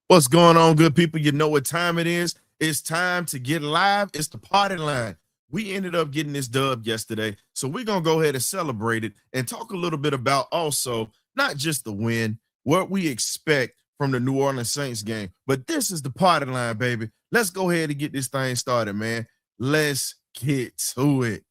What's going on, good people? You know what time it is. It's time to get live. It's the party line. We ended up getting this dub yesterday, so we're going to go ahead and celebrate it and talk a little bit about also not just the win, what we expect from the New Orleans Saints game, but this is the party line, baby. Let's go ahead and get this thing started, man. Let's get to it.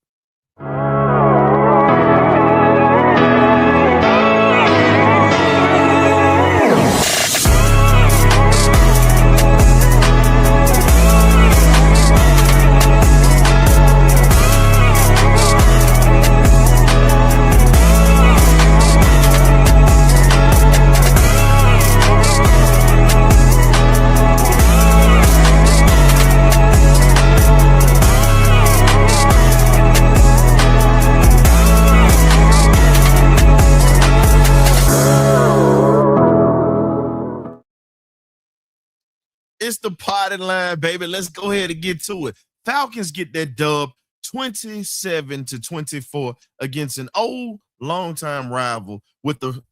It's the potted line, baby. Let's go ahead and get to it. Falcons get that dub 27-24 against an old longtime rival with the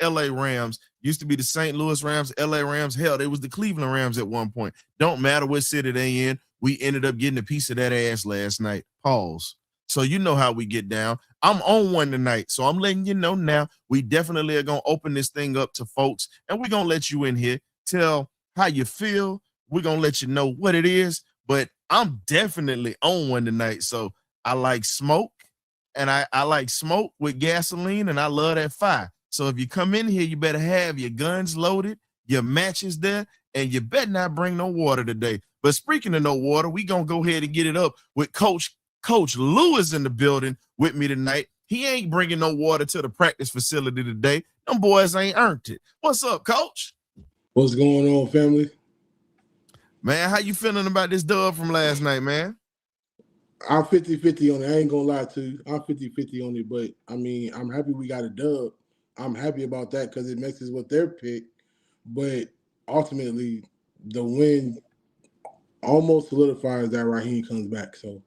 LA Rams. Used to be the St. Louis Rams, LA Rams. Hell, they was the Cleveland Rams at one point. Don't matter what city they in. We ended up getting a piece of that ass last night. Pause. So you know how we get down. I'm on one tonight, so I'm letting you know now. We definitely are going to open this thing up to folks, and we're going to let you in here. Tell how you feel. We're gonna let you know what it is, but I'm definitely on one tonight. So I like smoke, and I like smoke with gasoline, and I love that fire. So if you come in here, you better have your guns loaded, your matches there, and you better not bring no water today. But speaking of no water, we gonna go ahead and get it up with Coach Lewis in the building with me tonight. He ain't bringing no water to the practice facility today. Them boys ain't earned it. What's up, Coach? What's going on, family? Man, how you feeling about this dub from last night, man? I'm 50-50 on it. I ain't gonna lie to you. I'm 50-50 on it, but I mean, I'm happy we got a dub. I'm happy about that because it makes us with their pick. But ultimately, the win almost solidifies that Raheem comes back. So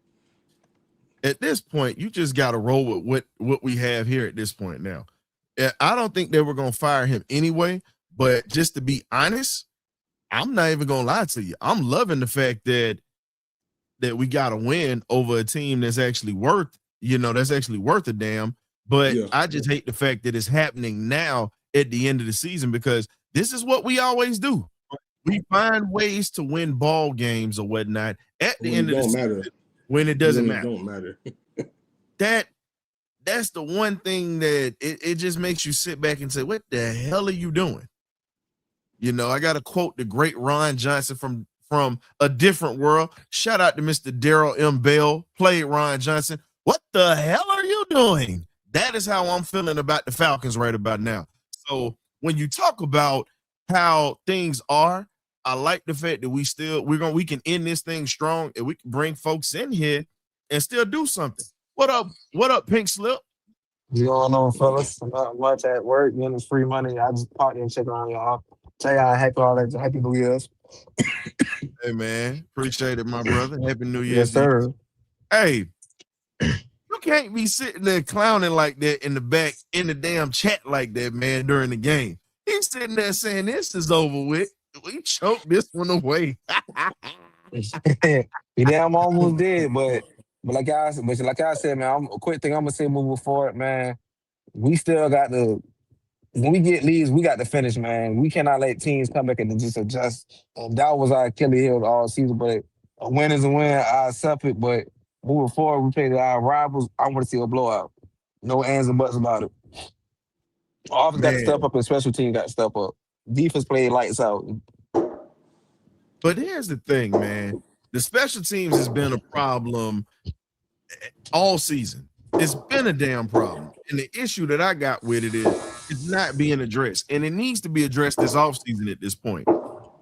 at this point, you just got to roll with what we have here at this point now. I don't think they were going to fire him anyway, but just to be honest, I'm not even gonna lie to you. I'm loving the fact that we got a win over a team that's actually worth a damn. But yeah, I just hate the fact that it's happening now at the end of the season, because this is what we always do. We find ways to win ball games or whatnot at the end of the season when it doesn't matter. Don't matter. That's the one thing that it just makes you sit back and say, what the hell are you doing? You know, I got to quote the great Ron Johnson from a different world. Shout out to Mr. Darrell M. Bell, played Ron Johnson. What the hell are you doing? That is how I'm feeling about the Falcons right about now. So when you talk about how things are, I like the fact that we can end this thing strong, and we can bring folks in here and still do something. What up, Pink Slip? What's going on, fellas? Not much at work, getting this free money. I just popped in and check on y'all. Tell y'all happy New Year's. Hey, man. Appreciate it, my brother. Happy New Year's. Yes, sir. Hey, you can't be sitting there clowning like that in the back, in the damn chat like that, man, during the game. He's sitting there saying this is over with. We choked this one away. Yeah, I'm almost dead, but like I said, man, a quick thing I'm gonna say moving forward, man. We still got when we get leads, we got to finish, man. We cannot let teams come back and just adjust. And that was our Achilles heel all season. But a win is a win. I accept it. But moving forward, we play our rivals. I want to see a blowout. No ands and buts about it. Offense got to step up, and special team got to step up. Defense played lights out. But here's the thing, man. The special teams has been a problem all season. It's been a damn problem. And the issue that I got with it is it's not being addressed. And it needs to be addressed this offseason at this point.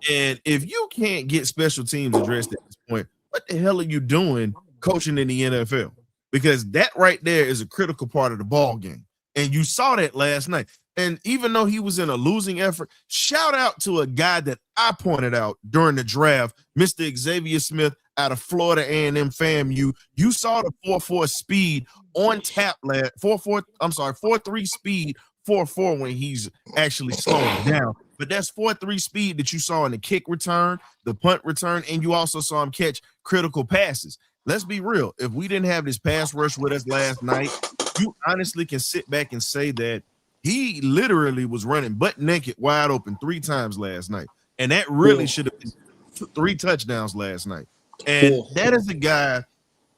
And if you can't get special teams addressed at this point, what the hell are you doing coaching in the NFL? Because that right there is a critical part of the ball game. And you saw that last night. And even though he was in a losing effort, shout out to a guy that I pointed out during the draft, Mr. Xavier Smith out of Florida A&M FAMU. You saw the 4.4 speed on tap last 4.3 speed 4.4 when he's actually slowing down. But that's 4.3 speed that you saw in the kick return, the punt return, and you also saw him catch critical passes. Let's be real. If we didn't have this pass rush with us last night, you honestly can sit back and say that he literally was running butt naked wide open 3 times last night. And that really should have been 3 touchdowns last night. And that is a guy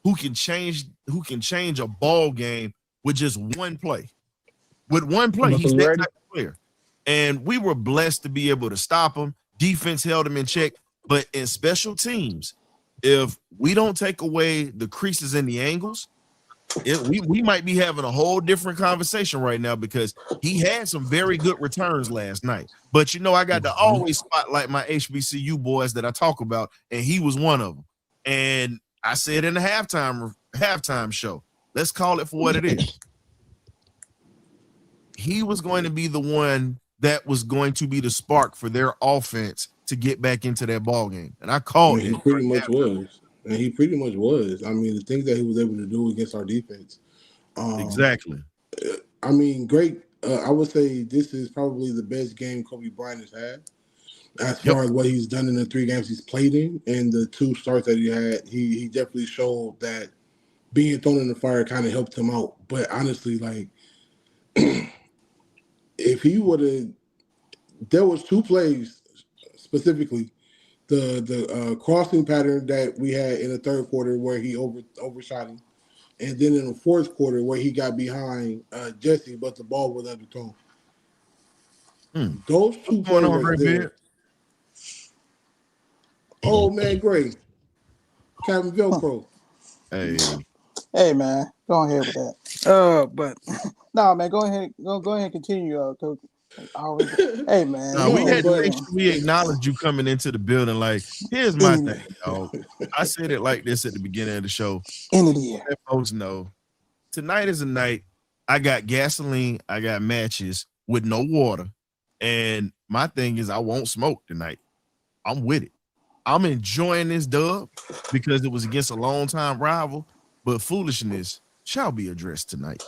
who can change a ball game with just one play. With one play, he's that type of player. And we were blessed to be able to stop him. Defense held him in check. But in special teams, if we don't take away the creases and the angles, we might be having a whole different conversation right now, because he had some very good returns last night. But, I got to always spotlight my HBCU boys that I talk about, and he was one of them. And I said in the halftime show, let's call it for what it is. He was going to be the one that was going to be the spark for their offense to get back into that ball game. And I called it. He pretty much was. And he pretty much was. I mean, the things that he was able to do against our defense. Exactly. I mean, great. I would say this is probably the best game Kobe Bryant has had. As far as what he's done in the 3 games he's played in and the 2 starts that he had, he definitely showed that being thrown in the fire kind of helped him out. But honestly, like, if he would have, there was 2 plays specifically, the crossing pattern that we had in the 3rd quarter where he overshot him, and then in the 4th quarter where he got behind Jesse, but the ball was underthrown. Those 2 plays right there. Oh man, great, Captain Velcro. Hey man, go ahead with that. But no, man, go ahead and continue, Coach. Hey man, we had to make sure we acknowledge you coming into the building. Like, here's my thing, dog. I said it like this at the beginning of the show. End of the year. Let folks know tonight is a night. I got gasoline, I got matches with no water, and my thing is I won't smoke tonight. I'm with it. I'm enjoying this dub because it was against a longtime rival, but foolishness shall be addressed tonight.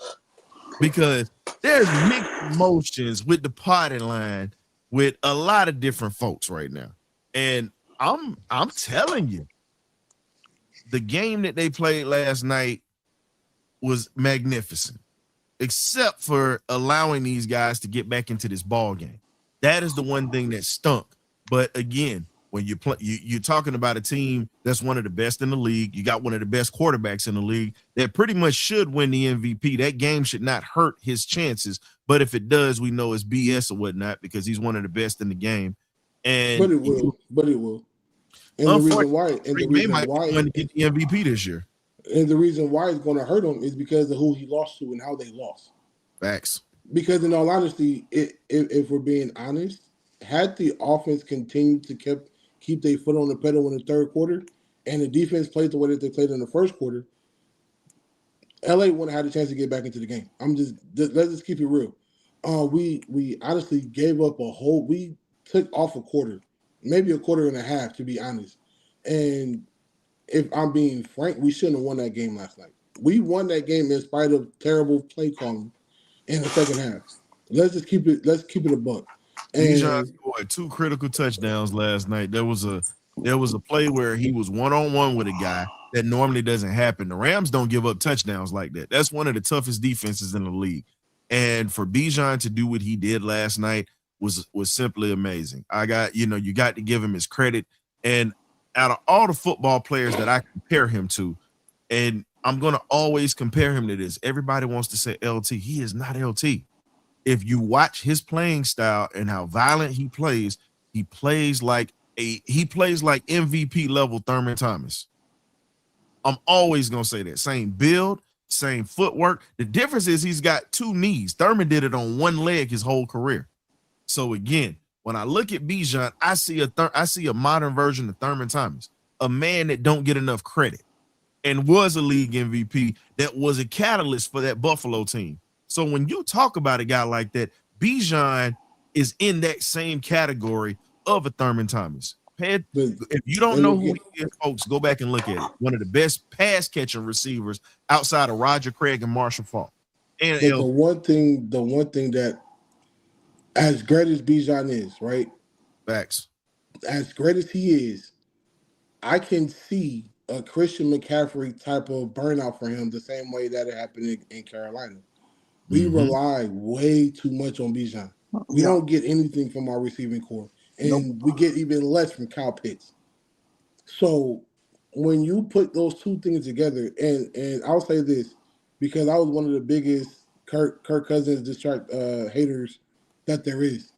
Because there's mixed emotions with the Partyline with a lot of different folks right now. And I'm telling you, the game that they played last night was magnificent, except for allowing these guys to get back into this ball game. That is the one thing that stunk. But again, when you're talking about a team that's one of the best in the league, you got one of the best quarterbacks in the league that pretty much should win the MVP. That game should not hurt his chances, but if it does, we know it's BS or whatnot because he's one of the best in the game. And but it will. And the reason why, to get the MVP this year. And the reason why it's going to hurt him is because of who he lost to and how they lost. Facts. Because in all honesty, if we're being honest, had the offense continued to keep their foot on the pedal in the 3rd quarter, and the defense played the way that they played in the 1st quarter, LA wouldn't have had a chance to get back into the game. Let's just keep it real. We honestly gave up we took off a quarter, maybe a quarter and a half, to be honest. And if I'm being frank, we shouldn't have won that game last night. We won that game in spite of terrible play calling in the 2nd half. Let's keep it a buck. Bijan scored 2 critical touchdowns last night. There was a play where he was one-on-one with a guy that normally doesn't happen. The Rams don't give up touchdowns like that. That's one of the toughest defenses in the league. And for Bijan to do what he did last night was simply amazing. You got to give him his credit. And out of all the football players that I compare him to, and I'm going to always compare him to this. Everybody wants to say LT. He is not LT. If you watch his playing style and how violent he plays like MVP level Thurman Thomas. I'm always gonna say that. Same build, same footwork. The difference is he's got 2 knees. Thurman did it on 1 leg his whole career. So again, when I look at Bijan, I see a modern version of Thurman Thomas, a man that don't get enough credit, and was a league MVP that was a catalyst for that Buffalo team. So when you talk about a guy like that, Bijan is in that same category of a Thurman Thomas. If you don't know who he is, folks, go back and look at it. One of the best pass catching receivers outside of Roger Craig and Marshall Faulk. And the one thing that, as great as Bijan is, right? Facts. As great as he is, I can see a Christian McCaffrey type of burnout for him the same way that it happened in Carolina. We rely way too much on Bijan. We don't get anything from our receiving core, and we get even less from Kyle Pitts. So when you put those two things together, and I'll say this because I was one of the biggest Kirk Cousins haters that there is.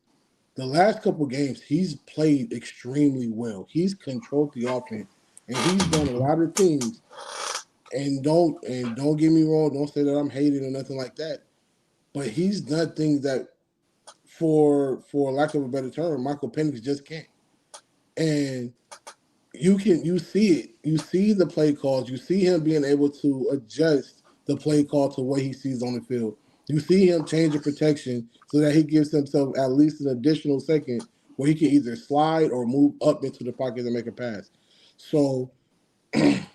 The last couple games, he's played extremely well. He's controlled the offense, and he's done a lot of things. And don't get me wrong. Don't say that I'm hating or nothing like that. But he's done things that, for lack of a better term, Michael Penix just can't. And you see it. You see the play calls. You see him being able to adjust the play call to what he sees on the field. You see him change the protection so that he gives himself at least an additional second where he can either slide or move up into the pocket and make a pass. So if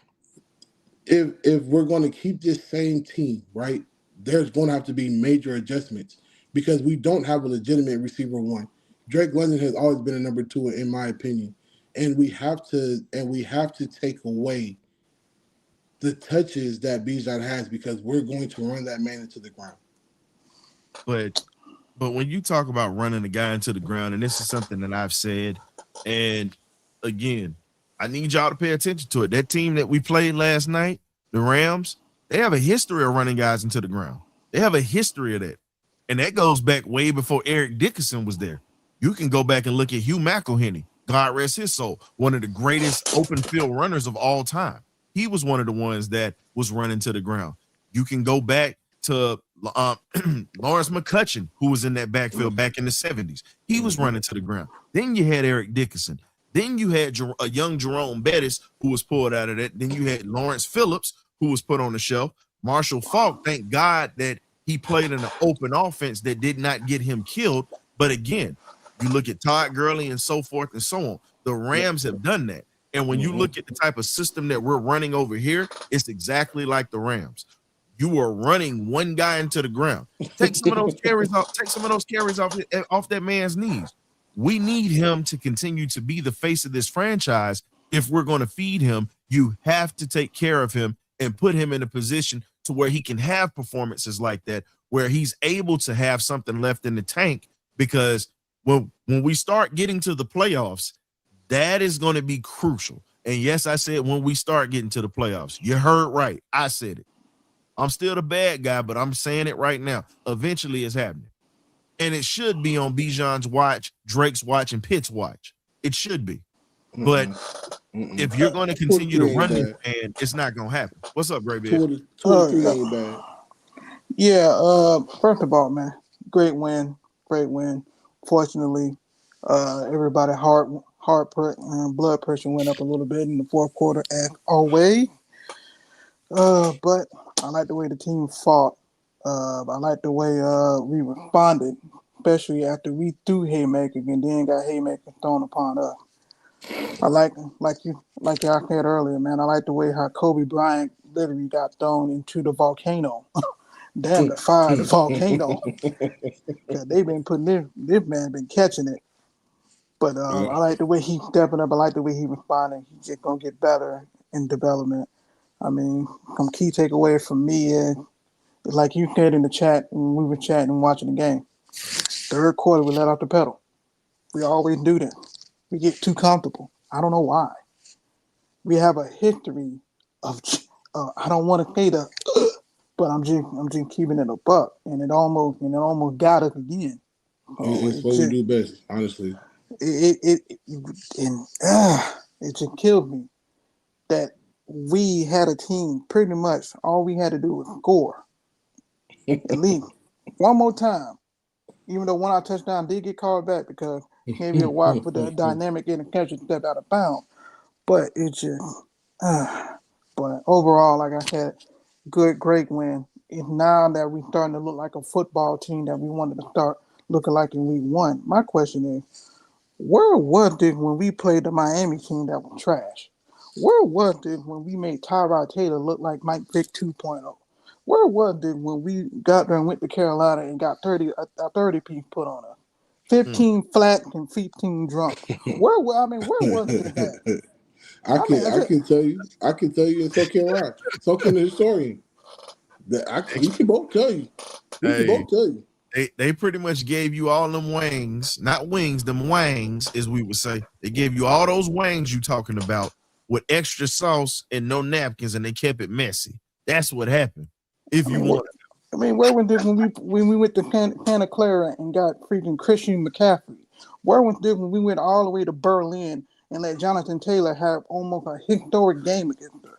we're going to keep this same team, right, there's going to have to be major adjustments because we don't have a legitimate receiver one. Drake London has always been a number two, in my opinion, and we have to take away the touches that Bijan has because we're going to run that man into the ground. But when you talk about running a guy into the ground, and this is something that I've said, and again, I need y'all to pay attention to it. That team that we played last night, the Rams, they have a history of running guys into the ground. They have a history of that. And that goes back way before Eric Dickerson was there. You can go back and look at Hugh McElhenney, God rest his soul, one of the greatest open field runners of all time. He was one of the ones that was running to the ground. You can go back to Lawrence McCutcheon, who was in that backfield back in the 70s. He was running to the ground. Then you had Eric Dickerson. Then you had a young Jerome Bettis, who was pulled out of that. Then you had Lawrence Phillips, who was put on the shelf. Marshall Faulk, thank God that he played in an open offense that did not get him killed. But again, you look at Todd Gurley and so forth and so on. The Rams have done that. And when you look at the type of system that we're running over here, it's exactly like the Rams. You are running one guy into the ground. Take some of those carries off. Take some of those carries off that man's knees. We need him to continue to be the face of this franchise. If we're going to feed him, you have to take care of him and put him in a position to where he can have performances like that, where he's able to have something left in the tank. Because when we start getting to the playoffs, that is going to be crucial. And yes, I said when we start getting to the playoffs, you heard right. I said it. I'm still the bad guy, but I'm saying it right now. Eventually it's happening. And it should be on Bijan's watch, Drake's watch, and Pitt's watch. It should be. But if you're going to continue to run this, man, it's not going to happen. What's up, Gray Beard? 2-3 ain't bad. Yeah, first of all, man, great win. Fortunately, everybody blood pressure went up a little bit in the fourth quarter as always. But I like the way the team fought. I like the way we responded, especially after we threw haymakers and then got haymakers thrown upon us. I like y'all said earlier, man. I like the way how Kobe Bryant literally got thrown into the volcano. Damn, the fire, the volcano. Cause they've been putting this man been catching it. But I like the way he's stepping up. I like the way he responding. He's just gonna get better in development. I mean, some key takeaway from me is, like you said in the chat when we were chatting and watching the game. Third quarter, we let off the pedal. We always do that. We get too comfortable. I don't know why. We have a history of. I don't want to say that, but I'm just keeping it a buck, and it almost got us again. It's what we do best, honestly. It just killed me that we had a team. Pretty much all we had to do was score. At least one more time. Even though one our touchdown did get called back because maybe a walk with the dynamic getting catch and step out of bounds. But it just but overall, like I said, great win. It's now that we're starting to look like a football team that we wanted to start looking like in week one. My question is, where was it when we played the Miami team that was trash? Where was it when we made Tyrod Taylor look like Mike Vick 2.0? Where was it when we got there and went to Carolina and got a 30 piece put on us? 15 flat and 15 drunk. Where was it at? I just, can tell you, and so can Ryan, so can the historian. We can both tell you. They pretty much gave you all them wangs, not wings, them wangs, as we would say. They gave you all those wangs you talking about with extra sauce and no napkins, and they kept it messy. That's what happened. If you want. Where was this when we went to Santa Clara and got freaking Christian McCaffrey? Where was this when we went all the way to Berlin and let Jonathan Taylor have almost a historic game against her?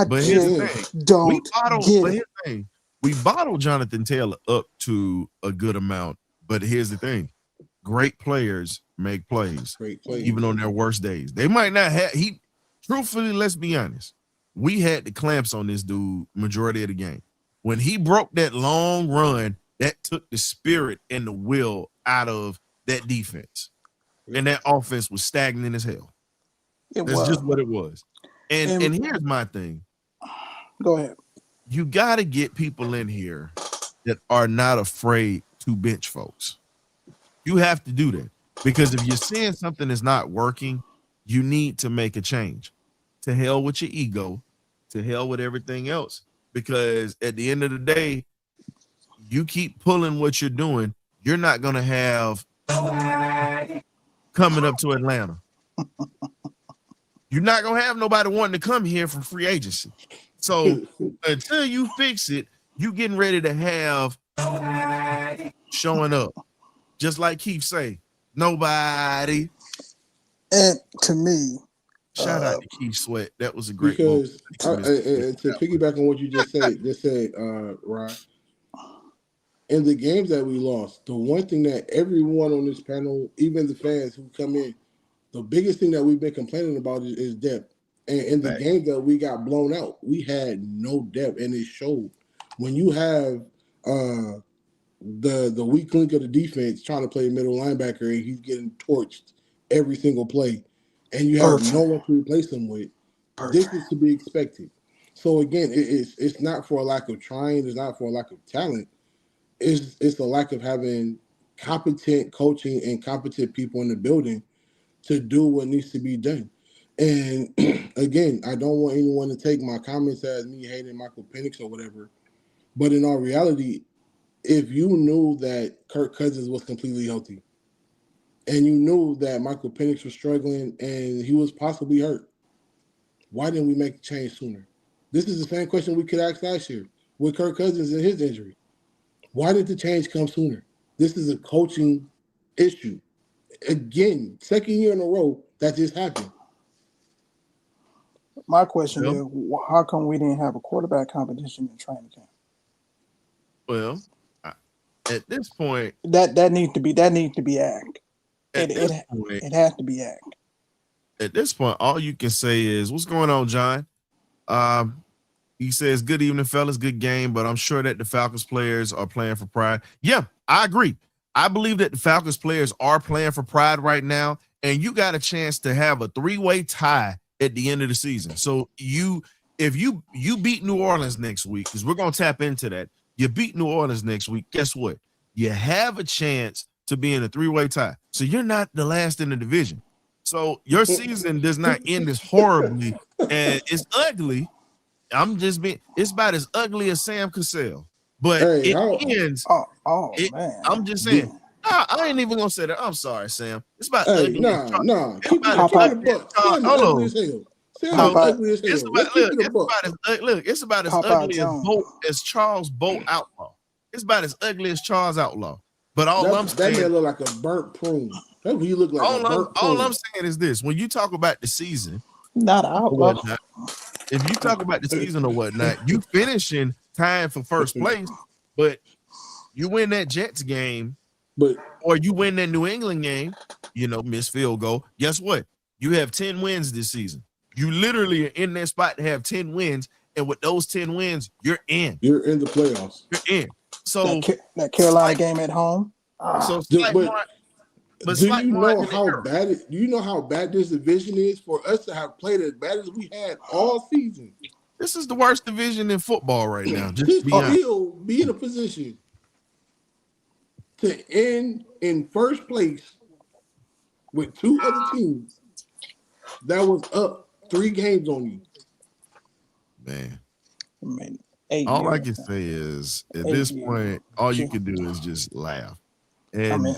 But here's the thing. Don't get it. Here's the thing. We bottled Jonathan Taylor up to a good amount, but here's the thing. Great players make plays, even on their worst days. They might not have truthfully, let's be honest. We had the clamps on this dude majority of the game. When he broke that long run, that took the spirit and the will out of that defense. And that offense was stagnant as hell. That's just what it was. And here's my thing. Go ahead. You got to get people in here that are not afraid to bench folks. You have to do that. Because if you're seeing something that's not working, you need to make a change. To hell with your ego. To hell with everything else. Because at the end of the day, you keep pulling what you're doing, you're not going to have coming up to Atlanta. You're not going to have nobody wanting to come here for free agency. So until you fix it, you getting ready to have showing up. Just like Keith say, nobody. And to me, shout out to Keith Sweat. That was a great because and to piggyback on what you just said, Ryan. In the games that we lost, the one thing that everyone on this panel, even the fans who come in, the biggest thing that we've been complaining about is depth. And in the game that we got blown out, we had no depth, and it showed. When you have the weak link of the defense trying to play middle linebacker and he's getting torched every single play, and you have no one to replace him with, this is to be expected. So again, it's not for a lack of trying, it's not for a lack of talent. It's a lack of having competent coaching and competent people in the building to do what needs to be done. And again, I don't want anyone to take my comments as me hating Michael Penix or whatever. But in all reality, if you knew that Kirk Cousins was completely healthy and you knew that Michael Penix was struggling and he was possibly hurt, why didn't we make the change sooner? This is the same question we could ask last year with Kirk Cousins and his injury. Why did the change come sooner? This is a coaching issue. Again, second year in a row that just happened. My question is, how come we didn't have a quarterback competition in training camp? Well, at this point, that needs to be asked. It has to be asked. At this point, all you can say is, "What's going on, John?" He says, "Good evening, fellas. Good game, but I'm sure that the Falcons players are playing for pride." Yeah, I agree. I believe that the Falcons players are playing for pride right now, and you got a chance to have a 3-way tie at the end of the season. So if you beat New Orleans next week, because we're gonna tap into that. You beat New Orleans next week. Guess what? You have a chance to be in a 3-way tie. So you're not the last in the division. So your season does not end as horribly, and it's ugly. It's about as ugly as Sam Cassell. But it ends. Man. I'm just saying. I ain't even gonna say that. I'm sorry, Sam. It's about ugly. It's about as ugly as Charles Bolt Outlaw. It's about as ugly as Charles Outlaw. But that man look like a burnt prune. That's what you look like. All I'm saying is this: when you talk about the season, not Outlaw. If you talk about the season or whatnot, you finishing tying for first place, but you win that Jets game, or you win that New England game, missed field goal. Guess what? You have 10 wins this season. You literally are in that spot to have 10 wins, and with those 10 wins, you're in. You're in the playoffs. You're in. So that Carolina game at home. Do you know how bad this division is for us to have played as bad as we had all season? This is the worst division in football right now. Just be in a position to end in first place with two other teams that was up 3 games on you. Man. I mean, 8 All I years. can say is at 8 this years. point, all you can do is just laugh. I mean,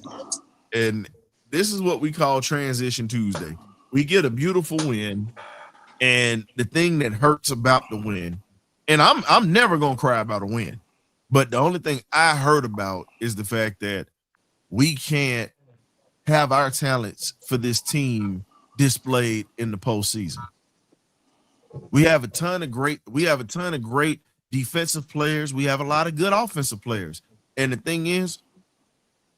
And this is what we call Transition Tuesday. We get a beautiful win, and the thing that hurts about the win, and I'm never gonna cry about a win, but the only thing I heard about is the fact that we can't have our talents for this team displayed in the postseason. We have a ton of great defensive players. We have a lot of good offensive players. And the thing is,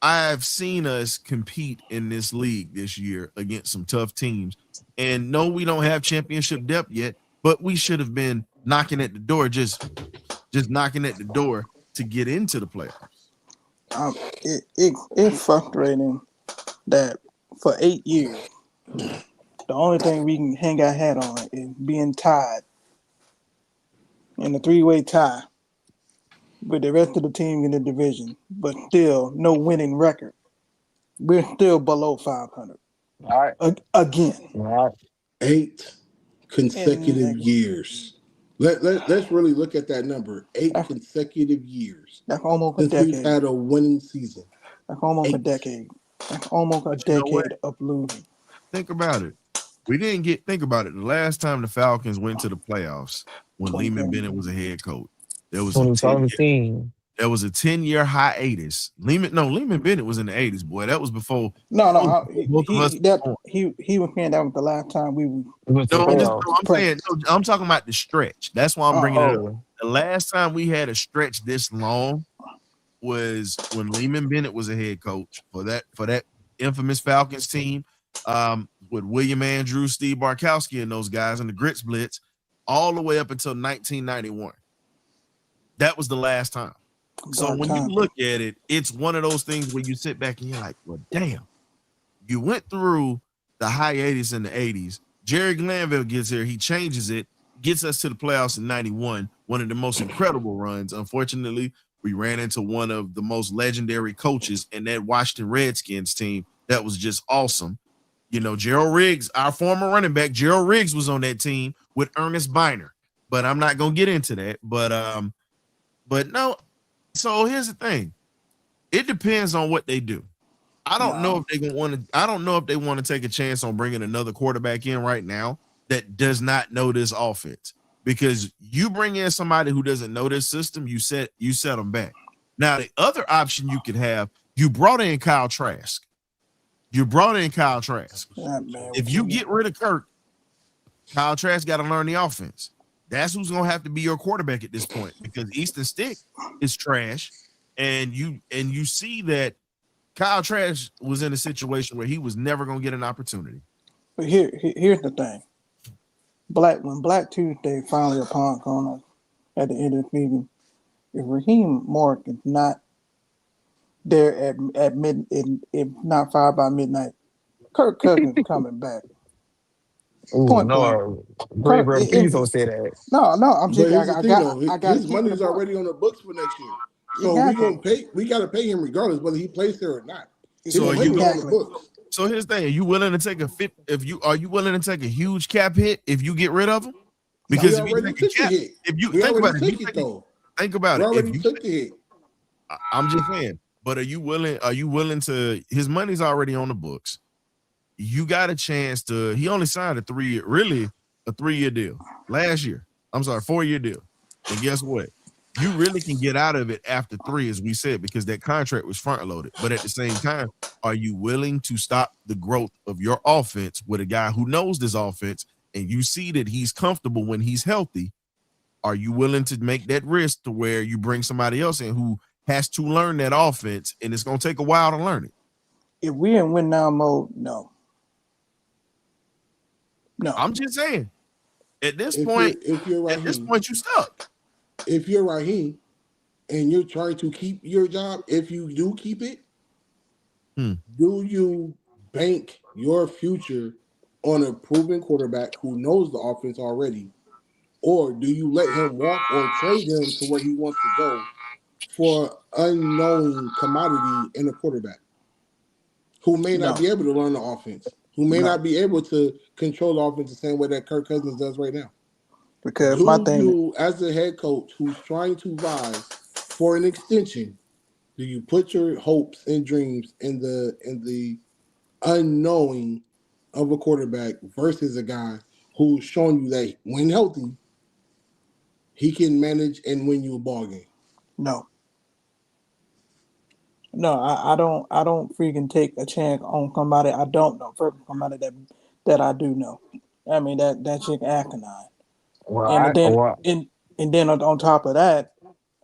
I've seen us compete in this league this year against some tough teams. And no, we don't have championship depth yet, but we should have been knocking at the door, just knocking at the door to get into the playoffs. It's frustrating that for 8 years, the only thing we can hang our hat on is being tied in a 3-way tie with the rest of the team in the division, but still no winning record. We're still below 500. All right. Again. All right. 8 consecutive years. Let's really look at that number. 8 consecutive years. That's almost a since decade. we've had a winning season. That's almost 8. a decade. That's almost a decade of losing. Think about it. Think about it. The last time the Falcons went to the playoffs when Lehman Bennett was a head coach, there was a 2017. There was a 10-year hiatus. Lehman Bennett was in the 80s, boy. That was before. He was saying that was the last time we were. I'm talking about the stretch. That's why I'm bringing it up. The last time we had a stretch this long was when Lehman Bennett was a head coach for that infamous Falcons team, with William Andrews, Steve Barkowski, and those guys in the Grits Blitz, all the way up until 1991. That was the last time. So when you look at it, it's one of those things where you sit back and you're like, well, damn, you went through the hiatus in the 80s. Jerry Glanville gets here. He changes it, gets us to the playoffs in 91, one of the most incredible runs. Unfortunately, we ran into one of the most legendary coaches in that Washington Redskins team. That was just awesome. You know, Gerald Riggs, our former running back, Gerald Riggs was on that team with Ernest Biner. But I'm not going to get into that. But no. So here's the thing. It depends on what they do. I don't know if they want to take a chance on bringing another quarterback in right now that does not know this offense. Because you bring in somebody who doesn't know this system, you set them back. Now, the other option you could have, you brought in Kyle Trask. If you get rid of Kirk, Kyle Trask got to learn the offense. That's who's going to have to be your quarterback at this point, because Easton Stick is trash. And you see that Kyle Trask was in a situation where he was never going to get an opportunity. But here's the thing. When Black Tuesday finally upon us at the end of the season, if Raheem Morris is not there at mid, if not 5 by midnight, Kirk Cousins is coming back. Please don't say that. No, I'm just I got his money is already on the books for next year. So we gotta pay him regardless whether he plays there or not. So here's the thing: are you willing to take are you willing to take a huge cap hit if you get rid of him? Because if you take a cap, if you think about it, if you took the hit. I'm just saying. But are you willing to? His money's already on the books. You got a chance to. He only signed a 3-year deal last year. I'm sorry, 4-year deal. And guess what? You really can get out of it after 3, as we said, because that contract was front loaded. But at the same time, are you willing to stop the growth of your offense with a guy who knows this offense and you see that he's comfortable when he's healthy? Are you willing to make that risk to where you bring somebody else in who has to learn that offense, and it's going to take a while to learn it? If we're in win now mode, no. I'm just saying. At this point, you stuck. If you're Raheem and you're trying to keep your job, if you do keep it, do you bank your future on a proven quarterback who knows the offense already? Or do you let him walk or trade him to where he wants to go for unknown commodity in a quarterback who may not be able to learn the offense, who may not be able to control the offense the same way that Kirk Cousins does right now. Because as a head coach who's trying to vie for an extension, do you put your hopes and dreams in the unknowing of a quarterback versus a guy who's showing you that when healthy, he can manage and win you a ball game? No, I don't freaking take a chance on somebody I don't know. First, somebody that I do know. I mean that chick asinine. And then on top of that,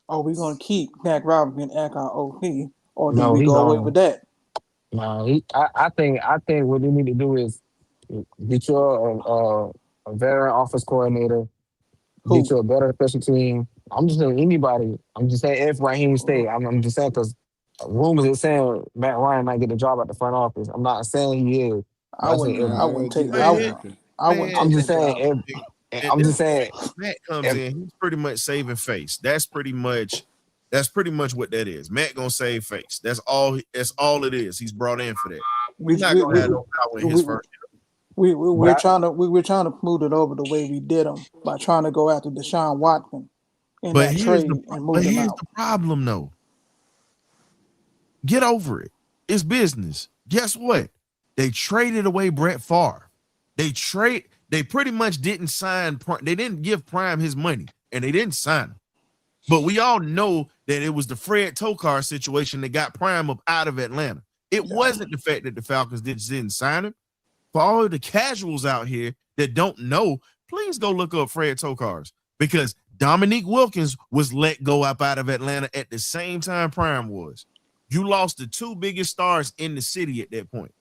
are we gonna keep Mac Robinson as our OC, or do we go away with that? No, I think what you need to do is get you a veteran office coordinator, get you a better special team. I'm just saying anybody. I'm just saying if Raheem stay. I'm just saying because rumors are saying Matt Ryan might get the job at the front office. I'm not saying he is. I wouldn't take. I'm just saying. I'm just saying. Matt comes in, he's pretty much saving face. That's pretty much what that is. Matt gonna save face. That's all it is. He's brought in for that. We're not gonna have no power in his first year. We're trying to smooth it over the way we did them by trying to go after Deshaun Watson in that trade and move him out. The problem though. Get over it. It's business. Guess what? They traded away Brett Favre. They pretty much didn't sign. They didn't give Prime his money, and they didn't sign him. But we all know that it was the Fred Tokar situation that got Prime up out of Atlanta. It wasn't the fact that the Falcons didn't sign him. For all of the casuals out here that don't know, please go look up Fred Tokar's, because Dominique Wilkins was let go up out of Atlanta at the same time Prime was. You lost the two biggest stars in the city at that point.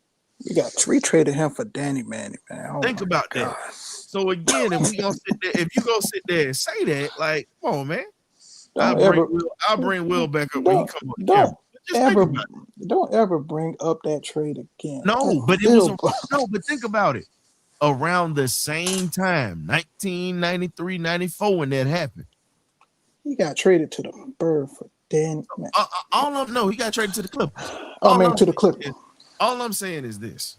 We traded him for Danny Manning, man. Oh, think about that. So again, if you go sit there and say that, like, come on, man. I'll bring Will back up when he come up. Don't ever bring up that trade again. No, but think about it. Around the same time, 1993, 94, when that happened. He got traded to the Bird for Danny. He got traded to the Clippers. To the Clippers. All I'm saying is this.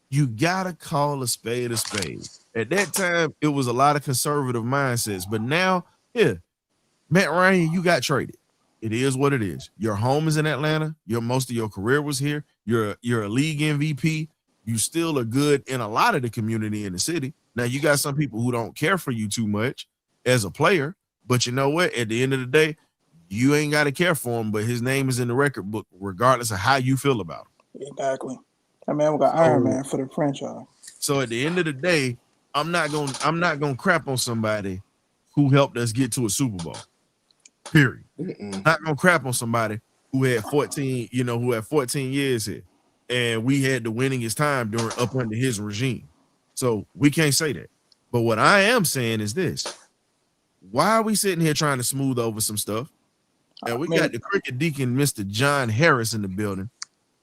You gotta call a spade a spade. At that time, it was a lot of conservative mindsets, but now, Matt Ryan, you got traded. It is what it is. Your home is in Atlanta. Most of your career was here. You're a league MVP. You still are good in a lot of the community in the city. Now, you got some people who don't care for you too much as a player, but you know what? At the end of the day, you ain't got to care for him, but his name is in the record book, regardless of how you feel about him. Exactly. I mean, we got Iron Man for the franchise. So at the end of the day, I'm not gonna crap on somebody who helped us get to a Super Bowl. Period. Not gonna crap on somebody who had 14 years here, and we had the winningest time up under his regime. So we can't say that. But what I am saying is this: why are we sitting here trying to smooth over some stuff? And we got the cricket deacon, Mr. John Harris, in the building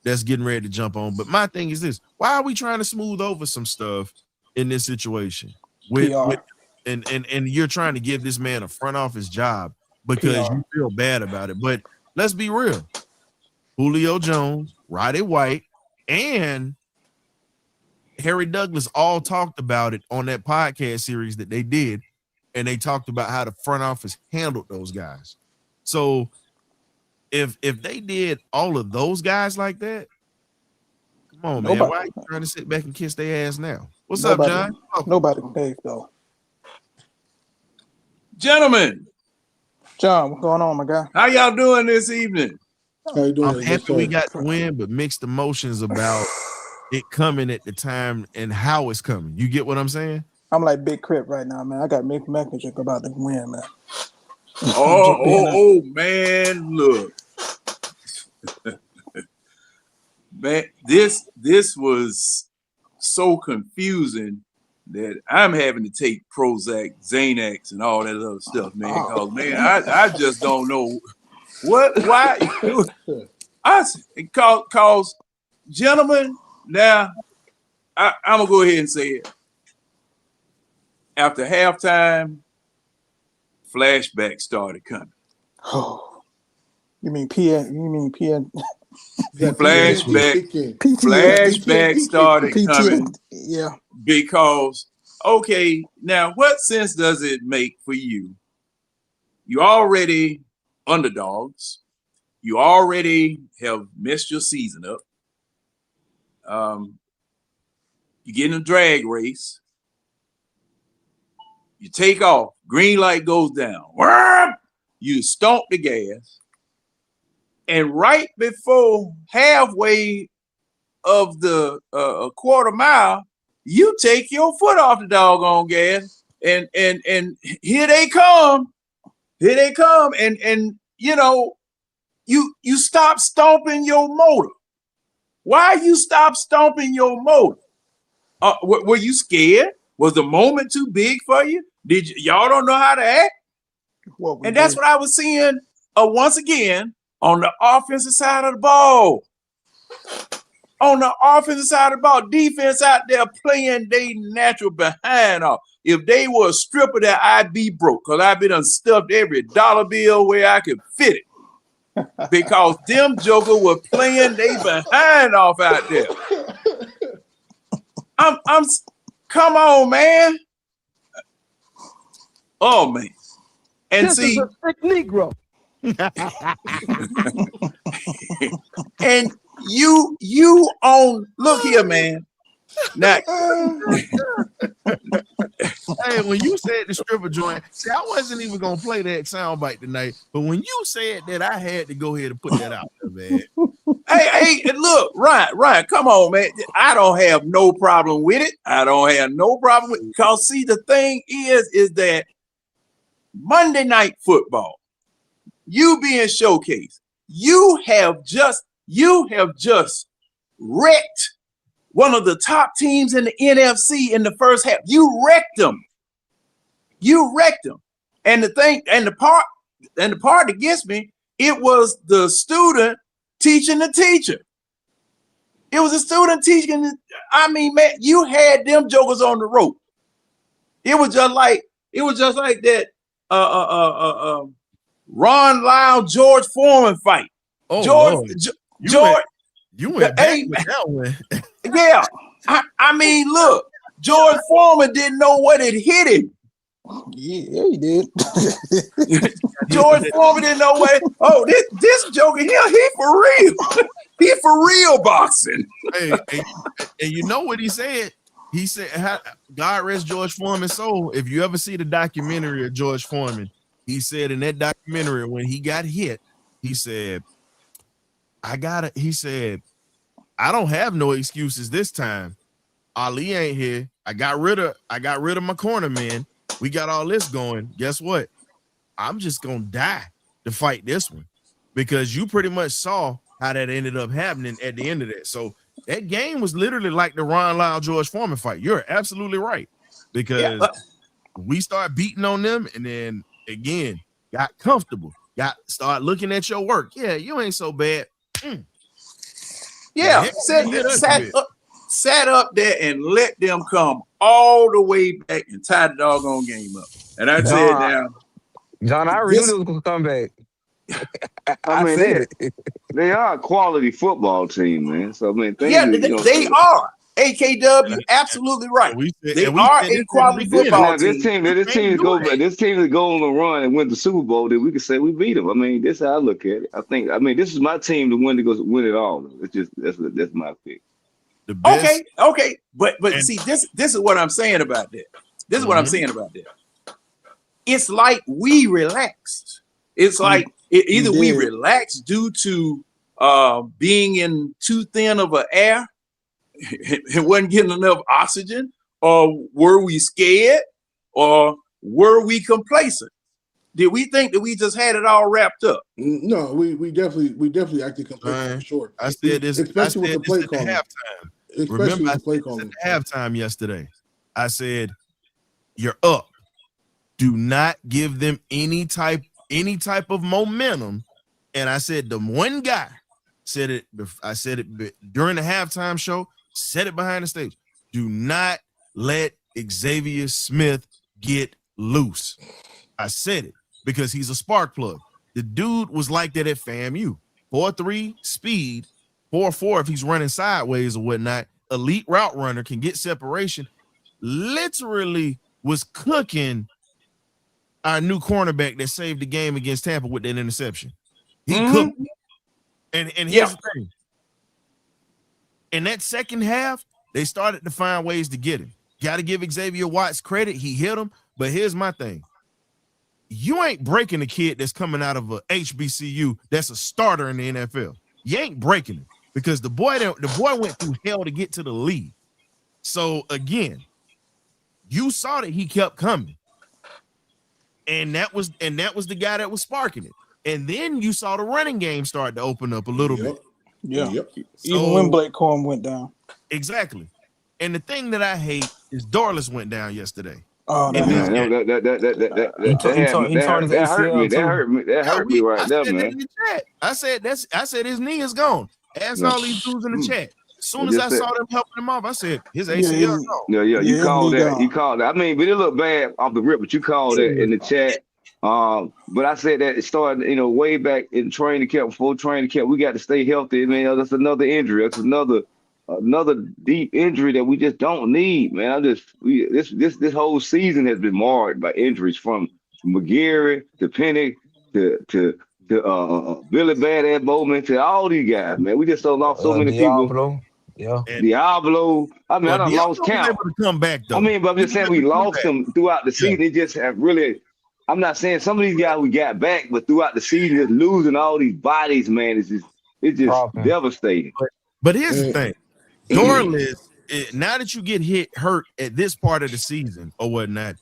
that's getting ready to jump on. But my thing is this: why are we trying to smooth over some stuff in this situation? And you're trying to give this man a front office job because you feel bad about it. But let's be real. Julio Jones, Roddy White, and Harry Douglas all talked about it on that podcast series that they did, and they talked about how the front office handled those guys. So if they did all of those guys like that, come on, man. Why are you trying to sit back and kiss their ass now? What's up, John? Nobody pays, though. Gentlemen. John, what's going on, my guy? How y'all doing this evening? How you doing? I'm happy we got the win, but mixed emotions about it coming at the time and how it's coming. You get what I'm saying? I'm like Big Crip right now, man. I got Mick McIntyre about the win, man. Man, look. Man, this was so confusing that I'm having to take Prozac, Xanax, and all that other stuff, man. Because man, I just don't know why. Cause gentlemen, now I'm gonna go ahead and say it. After halftime, flashbacks started coming. You mean PN? You mean PN? That Flashback started coming. Yeah. Because, okay, now what sense does it make for you? You already underdogs. You already have messed your season up. You get in a drag race. You take off. Green light goes down. You stomp the gas. And right before halfway of the quarter mile, you take your foot off the doggone gas, and here they come. Here they come. And you know, you stop stomping your motor. Why you stop stomping your motor? Were you scared? Was the moment too big for you? Y'all don't know how to act? And that's what I was seeing once again on the offensive side of the ball. On the offensive side of the ball, defense out there playing they natural behind off. If they were a stripper, that I'd be broke, because I've been unstuffed every dollar bill where I could fit it. Because them jokers were playing they behind off out there. I'm come on, man. Oh man. And this see, is a sick Negro. and you on, look here, man. Now, hey, when you said the stripper joint, see, I wasn't even gonna play that soundbite tonight, but when you said that, I had to go ahead and put that out there, man. hey, look, Ryan, come on, man. I don't have no problem with it. I don't have no problem with it. Because see, the thing is that Monday Night Football, you being showcased, you have just wrecked one of the top teams in the NFC in the first half. You wrecked them. And the thing, and the part that gets me, it was the student teaching the teacher. It was a student teaching. I mean, man, you had them jokers on the rope. It was just like that. Ron Lyle, George Foreman fight. Oh, George. You went back with that one. Yeah. I mean, look, George Foreman didn't know what had hit him. Yeah, he did. George Foreman didn't know what. Oh, this joker here, he for real. He for real boxing. Hey, and you know what he said? He said, God rest George Foreman's soul. If you ever see the documentary of George Foreman, he said in that documentary, when he got hit, he said, I don't have no excuses this time. Ali ain't here. I got rid of my corner man. We got all this going. Guess what? I'm just gonna die to fight this one, because you pretty much saw how that ended up happening at the end of that. So that game was literally like the Ron Lyle George Foreman fight. You're absolutely right, because we start beating on them, and then again got comfortable. Start looking at your work. Yeah, you ain't so bad. Yeah, sat up there and let them come all the way back and tie the doggone game up. And I said, now, John, I really was gonna come back. I mean, they are a quality football team, man. So I mean, they are. AKW, absolutely right. They are a quality football team. This team to go on a run and win the Super Bowl, then we can say we beat them. I mean, this is how I look at it. I mean, this is my team to win it all. It's just that's my pick. Okay. But see, this is what I'm saying about that. This is what I'm saying about that. It's like we relaxed. It's like either we relaxed due to being in too thin of an air. It wasn't getting enough oxygen, or were we scared, or were we complacent? Did we think that we just had it all wrapped up? No, we definitely acted complacent for sure. I said this, especially with the play calling. Remember, I said this at halftime yesterday. I said, "You're up. Do not give them any type of momentum." And I said, the one guy said it. I said it during the halftime show. Said it behind the stage. Do not let Xavier Smith get loose. I said it because he's a spark plug. The dude was like that at FAMU. 4.3 speed, 4.4 if he's running sideways or whatnot. Elite route runner, can get separation. Literally was cooking our new cornerback that saved the game against Tampa with that interception. He cooked. And here's the thing. In that second half, they started to find ways to get him. Got to give Xavier Watts credit. He hit him. But here's my thing. You ain't breaking a kid that's coming out of a HBCU that's a starter in the NFL. You ain't breaking him because the boy went through hell to get to the league. So again, you saw that he kept coming. And that was the guy that was sparking it. And then you saw the running game start to open up a little bit. Yeah. Even when Blake Corum went down. Exactly. And the thing that I hate is Dorless went down yesterday. Oh, that hurt me. That hurt me right there, man. I said his knee is gone. Ask all these dudes in the chat. As soon as I saw them helping him off, I said his ACL is gone. Yeah. You called that. You called that. I mean, but it looked bad off the rip, but you called that in the chat. But I said that it started, way back in training camp, before training camp. We got to stay healthy, man. That's another injury. That's another deep injury that we just don't need, man. This whole season has been marred by injuries from McGarry to Penny to Billy Bad Bowman to all these guys, man. We just lost so many people. Yeah, Diablo. I mean, I done lost count. Able to come back though. I mean, but I'm just saying we lost them throughout the season. They just have really. I'm not saying some of these guys we got back, but throughout the season, just losing all these bodies, man, it's just devastating. But here's the thing. Dorless, now that you get hurt at this part of the season or whatnot,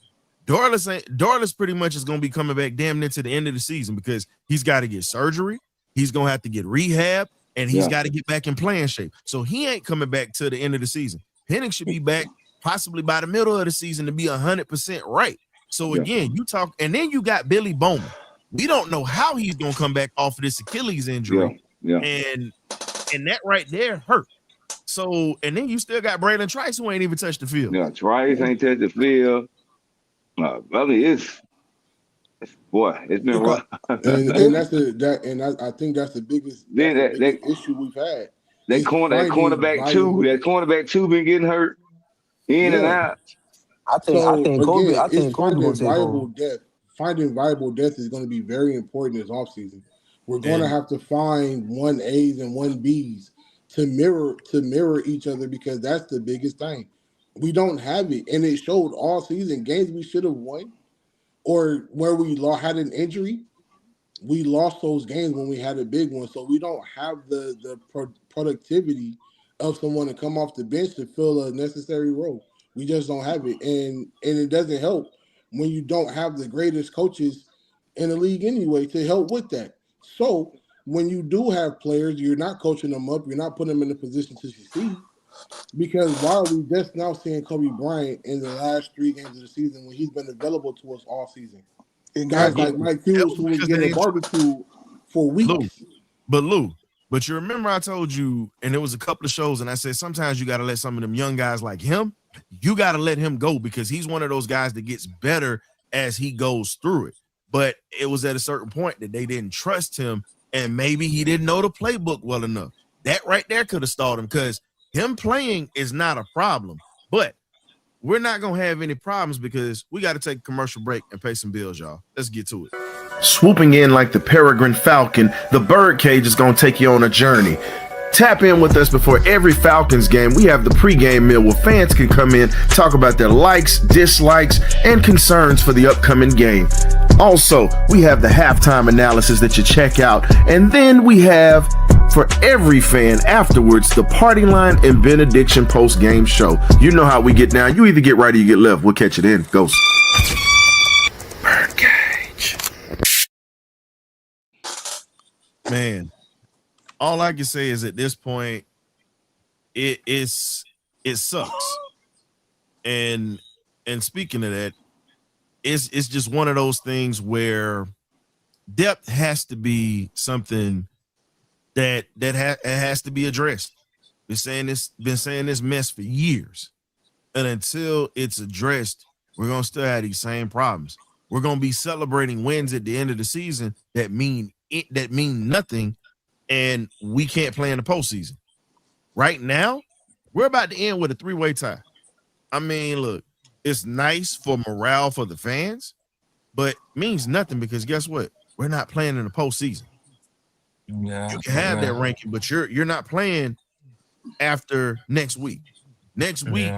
Dorless pretty much is going to be coming back damn near to the end of the season because he's got to get surgery, he's going to have to get rehab, and he's got to get back in playing shape. So he ain't coming back to the end of the season. Penix should be back possibly by the middle of the season to be 100% right. So again, you talk, and then you got Billy Bowman. We don't know how he's going to come back off of this Achilles injury, and that right there hurt. So, and then you still got Braylon Trice who ain't even touched the field. Yeah, Trice ain't touched the field. I mean, it's been rough. and I think that's the biggest issue we've had. That cornerback two been getting hurt in and out. I think Kobe will take over. Finding viable depth is going to be very important this offseason. We're going to have to find 1As and 1Bs to mirror each other because that's the biggest thing. We don't have it, and it showed all season. Games we should have won, or where we had an injury, we lost those games when we had a big one. So we don't have the productivity of someone to come off the bench to fill a necessary role. We just don't have it, and it doesn't help when you don't have the greatest coaches in the league anyway to help with that. So when you do have players, you're not coaching them up, you're not putting them in a position to succeed. Because why are we just now seeing Kobe Bryant in the last 3 games of the season when he's been available to us all season? And guys like Mike Hughes who was getting barbecued for weeks. But you remember I told you, and it was a couple of shows, and I said sometimes you got to let some of them young guys like him, you got to let him go because he's one of those guys that gets better as he goes through it. But it was at a certain point that they didn't trust him, and maybe he didn't know the playbook well enough. That right there could have stalled him because him playing is not a problem. But we're not going to have any problems because we got to take a commercial break and pay some bills, y'all. Let's get to it. Swooping in like the peregrine falcon, the BirdCage is going to take you on a journey. Tap in with us before every Falcons game. We have the pregame meal where fans can come in, talk about their likes, dislikes, and concerns for the upcoming game. Also, we have the halftime analysis that you check out. And then we have, for every fan afterwards, the Partyline and Benediction post-game show. You know how we get down. You either get right or you get left. We'll catch it in. Ghost. BirdCage. Man. All I can say is at this point, it sucks. And speaking of that, it's just one of those things where depth has to be something that has to be addressed. Been saying this mess for years. And until it's addressed, we're gonna still have these same problems. we're gonna be celebrating wins at the end of the season that mean nothing, and we can't play in the postseason. Right now, we're about to end with a 3-way tie. I mean, look, it's nice for morale for the fans, but means nothing because guess what? We're not playing in the postseason. Yeah, You can have that ranking, but you're not playing after next week. Next week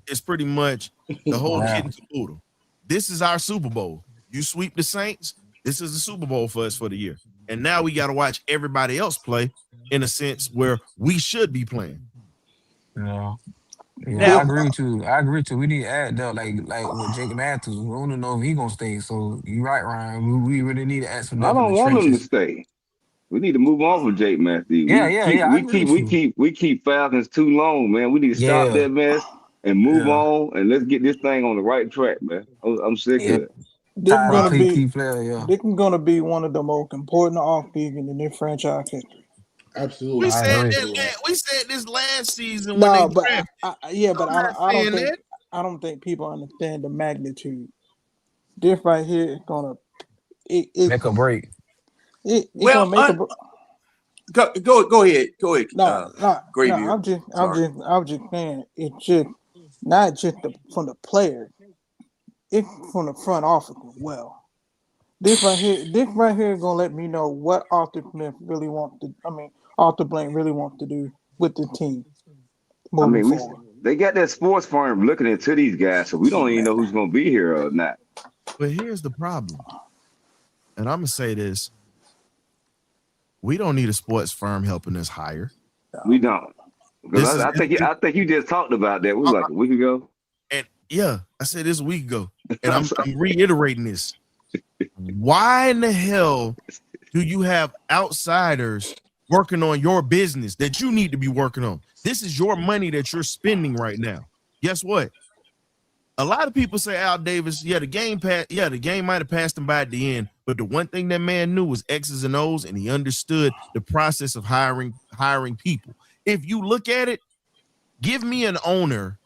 is pretty much the whole kit and caboodle. This is our Super Bowl. You sweep the Saints, this is the Super Bowl for us for the year. And now we got to watch everybody else play in a sense where we should be playing. Yeah. I agree with you. We need to add that, like with Jake Matthews. We don't know if he's gonna stay. So you're right, Ryan. We really need to add some I depth in don't the want him to trenches. stay. We need to move on from Jake Matthews. We keep Falcons too long, man. We need to stop that mess and move on, and let's get this thing on the right track, man. I'm sick of it. This is key player, gonna be one of the most important offseasons in their franchise history. Absolutely. We said this last season. No, but I don't think people understand the magnitude. This right here is gonna make a break. Go ahead. I'm just saying it's just not just from the players, it's from the front office as well. This right here is gonna let me know what Arthur Blank really wants to do with the team. They got that sports firm looking into these guys, so we don't even know who's gonna be here or not. But here's the problem, and I'm gonna say this. We don't need a sports firm helping us hire. We don't. Because I think you just talked about that. We were like a week ago. And I said this a week ago. And I'm reiterating this. Why in the hell do you have outsiders working on your business that you need to be working on? This is your money that you're spending right now. Guess what? A lot of people say Al Davis, the game might have passed him by at the end, but the one thing that man knew was X's and O's, and he understood the process of hiring people. If you look at it, give me an owner,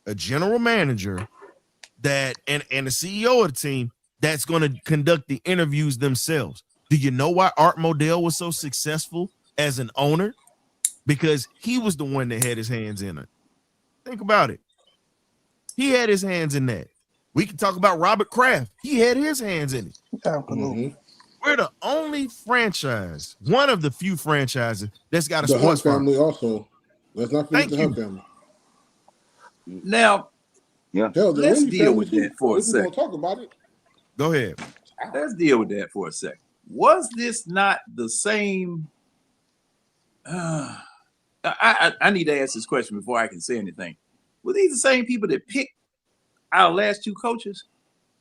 a general manager, and the CEO of the team that's going to conduct the interviews themselves. Do you know why Art Modell was so successful as an owner? Because he was the one that had his hands in it. Think about it. He had his hands in that. We can talk about Robert Kraft. He had his hands in it. Absolutely. We're the only franchise, one of the few franchises that's got a the sports Hunt family also. Let's not forget the Hunt family. Now, let's deal with that for a second. Talk about it. Go ahead. Let's deal with that for a second. Was this not the same? I need to ask this question before I can say anything. Were these the same people that picked our last two coaches?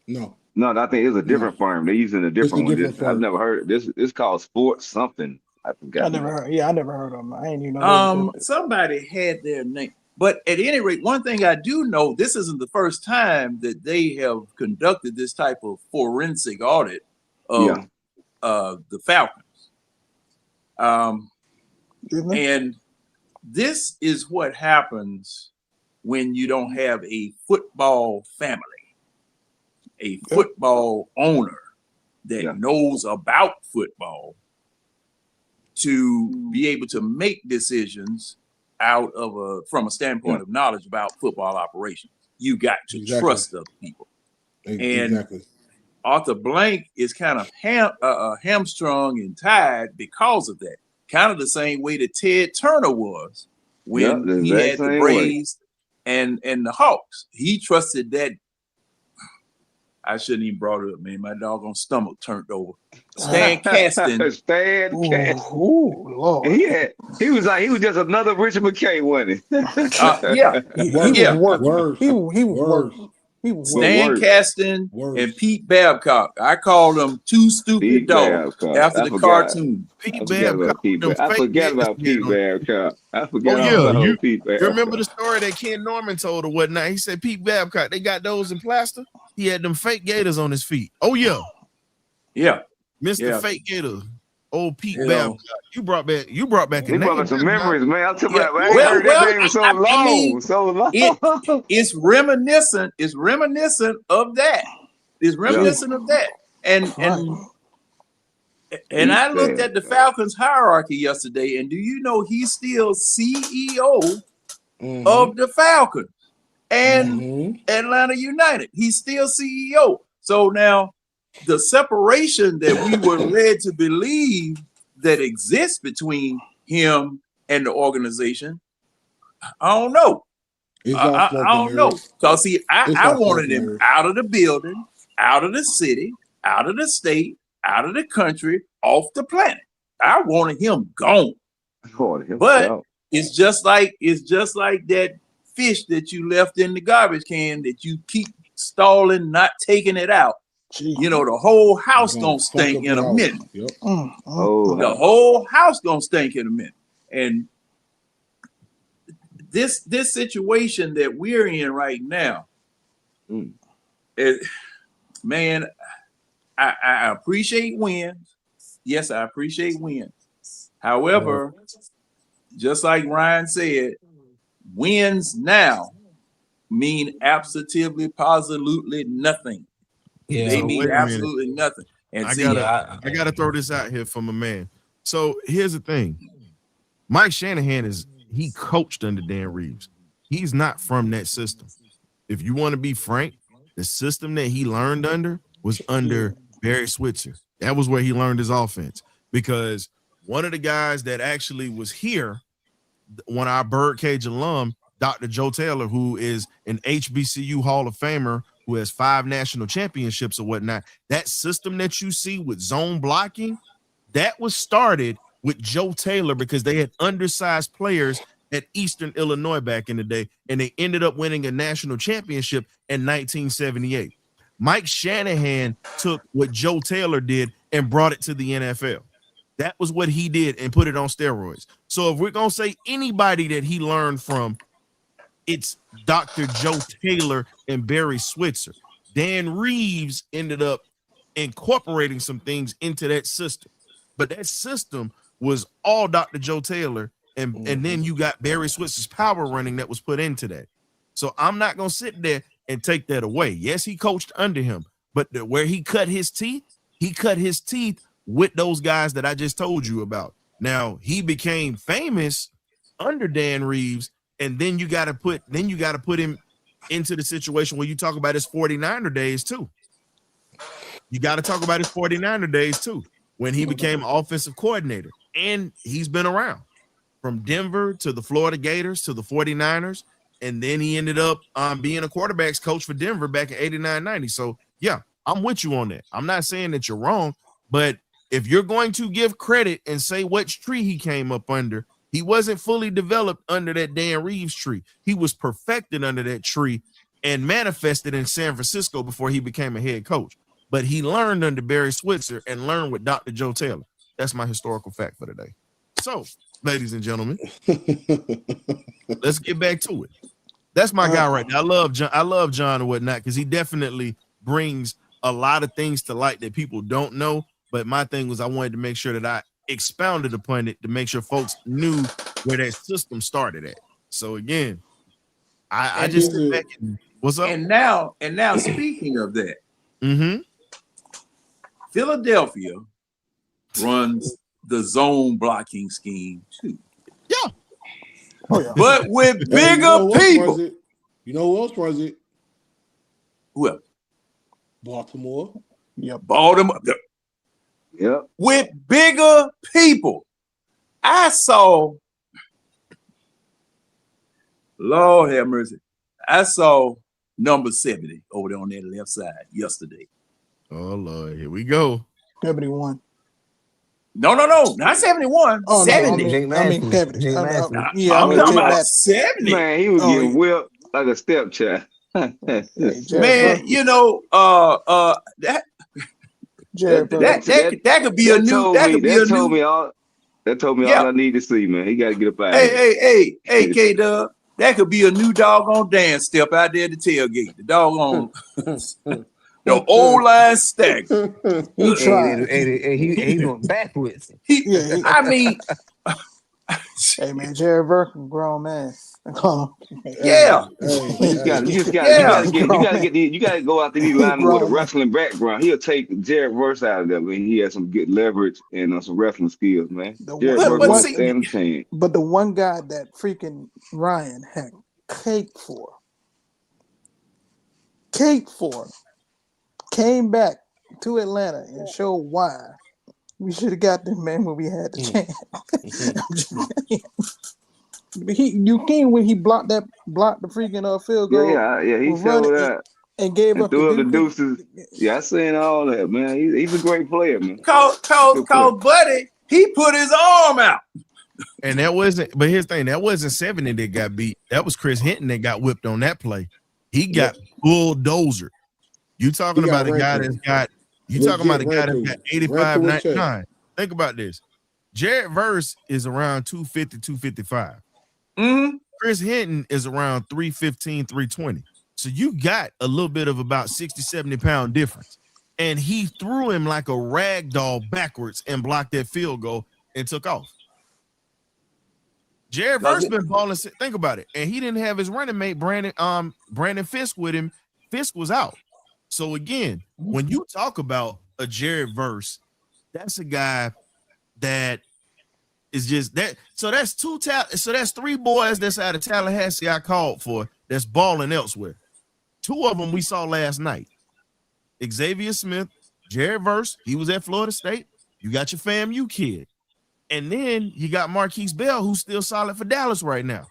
No, I think it's a different firm. They're using a different one. I've never heard this. It's called Sports something. I forgot. I never heard of them. I ain't even know. Somebody had their name. But at any rate, one thing I do know, this isn't the first time that they have conducted this type of forensic audit of the Falcons. And this is what happens when you don't have a football family, a football owner that knows about football to be able to make decisions from a standpoint of knowledge about football operations. You got to trust other people. And Arthur Blank is kind of hamstrung and tied because of that. Kind of the same way that Ted Turner was when he had the Braves and the Hawks. He trusted that. I shouldn't even brought it up, man. My doggone stomach turned over. Stan Kasten. Ooh, Lord. He was just another Richard McKay, wasn't he? He was worse. Stan Kasten and Pete Babcock. I call them two stupid dogs after the cartoon. Pete Babcock. I forgot about Pete Babcock. You remember the story that Ken Norman told or whatnot? He said Pete Babcock, they got those in plaster. He had them fake gators on his feet. Oh yeah. Mr. Fake Gator. Old Pete Babcock. You brought back some memories, man. I'm talking about I heard that name so long. It's reminiscent of that. It's reminiscent of that. And I looked at the Falcons hierarchy yesterday, and do you know he's still CEO of the Falcons and Atlanta United? He's still CEO. So now the separation that we were led to believe that exists between him and the organization, I don't know. I don't know. Because see, I wanted him out of the building, out of the city, out of the state, out of the country, off the planet. I wanted him gone. But it's just like that fish that you left in the garbage can that you keep stalling, not taking it out. You know, the whole house gonna stink in a minute. Yep. The whole house gonna stink in a minute. And this situation that we're in right now, man, I appreciate wins. Yes, I appreciate wins. However, just like Ryan said, wins now mean absolutely nothing. Yeah. They So mean wait a minute. absolutely nothing. And I see, gotta throw this out here from a man. So here's the thing. Mike Shanahan he coached under Dan Reeves. He's not from that system. If you want to be frank, the system that he learned under was under Barry Switzer. That was where he learned his offense, because one of the guys that actually was here, one of our BirdCage alum, Dr. Joe Taylor, who is an HBCU Hall of Famer, who has 5 national championships or whatnot, that system that you see with zone blocking, that was started with Joe Taylor because they had undersized players at Eastern Illinois back in the day, and they ended up winning a national championship in 1978. Mike Shanahan took what Joe Taylor did and brought it to the NFL. That was what he did and put it on steroids. So if we're going to say anybody that he learned from, it's Dr. Joe Taylor and Barry Switzer. Dan Reeves ended up incorporating some things into that system, but that system was all Dr. Joe Taylor, and then you got Barry Switzer's power running that was put into that. So I'm not going to sit there and take that away. Yes, he coached under him, but where he cut his teeth with those guys that I just told you about. Now, he became famous under Dan Reeves, and then you got to put him into the situation where you talk about his 49er days too. You got to talk about his 49er days too, when he became offensive coordinator, and he's been around from Denver to the Florida Gators to the 49ers, and then he ended up being a quarterbacks coach for Denver back in 89-90. So yeah, I'm with you on that. I'm not saying that you're wrong, but if you're going to give credit and say which tree he came up under, he wasn't fully developed under that Dan Reeves tree. He was perfected under that tree and manifested in San Francisco before he became a head coach. But he learned under Barry Switzer and learned with Dr. Joe Taylor. That's my historical fact for today. So, ladies and gentlemen, let's get back to it. That's my guy right now. I love John and whatnot, because he definitely brings a lot of things to light that people don't know. But my thing was, I wanted to make sure that I expounded upon it to make sure folks knew where that system started at. So again, I just sit back and what's up? And now speaking of that, Philadelphia runs the zone blocking scheme too. Yeah. Oh, yeah. But with bigger people. You know who else runs it? Who else? Baltimore. Yep. Baltimore. Yep. With bigger people. I saw, Lord have mercy, I saw number 70 over there on that left side yesterday. Oh Lord, here we go. 71. No, not 71. Oh, 70. No, I mean 70. Jake Matthews. I'm talking about 70. Man, he was getting whipped like a stepchild. Man, you know, that could be a new. That told me all I need to see, man. He got to get up out. Hey, K-Dub. That could be a new doggone dance step out there at the tailgate. The doggone the old line stack. He tried. He went backwards. I mean, hey man, Jared Burke, grown man. Yeah. You gotta go out to these linemen with a wrestling background. He'll take Jared Verse out of there when he has some good leverage and some wrestling skills, man. Jared Verse won't stand a chance. But the one guy that freaking Ryan had cake for, came back to Atlanta and showed why we should have got this man when we had the chance. You came when he blocked the freaking field goal. Yeah, he showed that and gave up the deuces. Yeah, I seen all that, man. He's a great player, man. Cause Buddy, he put his arm out. And that wasn't, but here's the thing, that wasn't 70 that got beat. That was Chris Hinton that got whipped on that play. He got bulldozer. You talking about a guy that's got 85, 99. Think about this. Jared Verse is around 250, 255. Mm-hmm. Chris Hinton is around 315, 320. So you got a little bit of about 60, 70 pound difference. And he threw him like a rag doll backwards and blocked that field goal and took off. Jared Verse been balling. Think about it. And he didn't have his running mate, Brandon Fisk with him. Fisk was out. So again, when you talk about a Jared Verse, that's a guy that is just that. So that's that's three boys that's out of Tallahassee I called for that's balling elsewhere. Two of them we saw last night. Xavier Smith, Jared Verse, he was at Florida State. You got your FAMU kid. And then you got Marquise Bell, who's still solid for Dallas right now.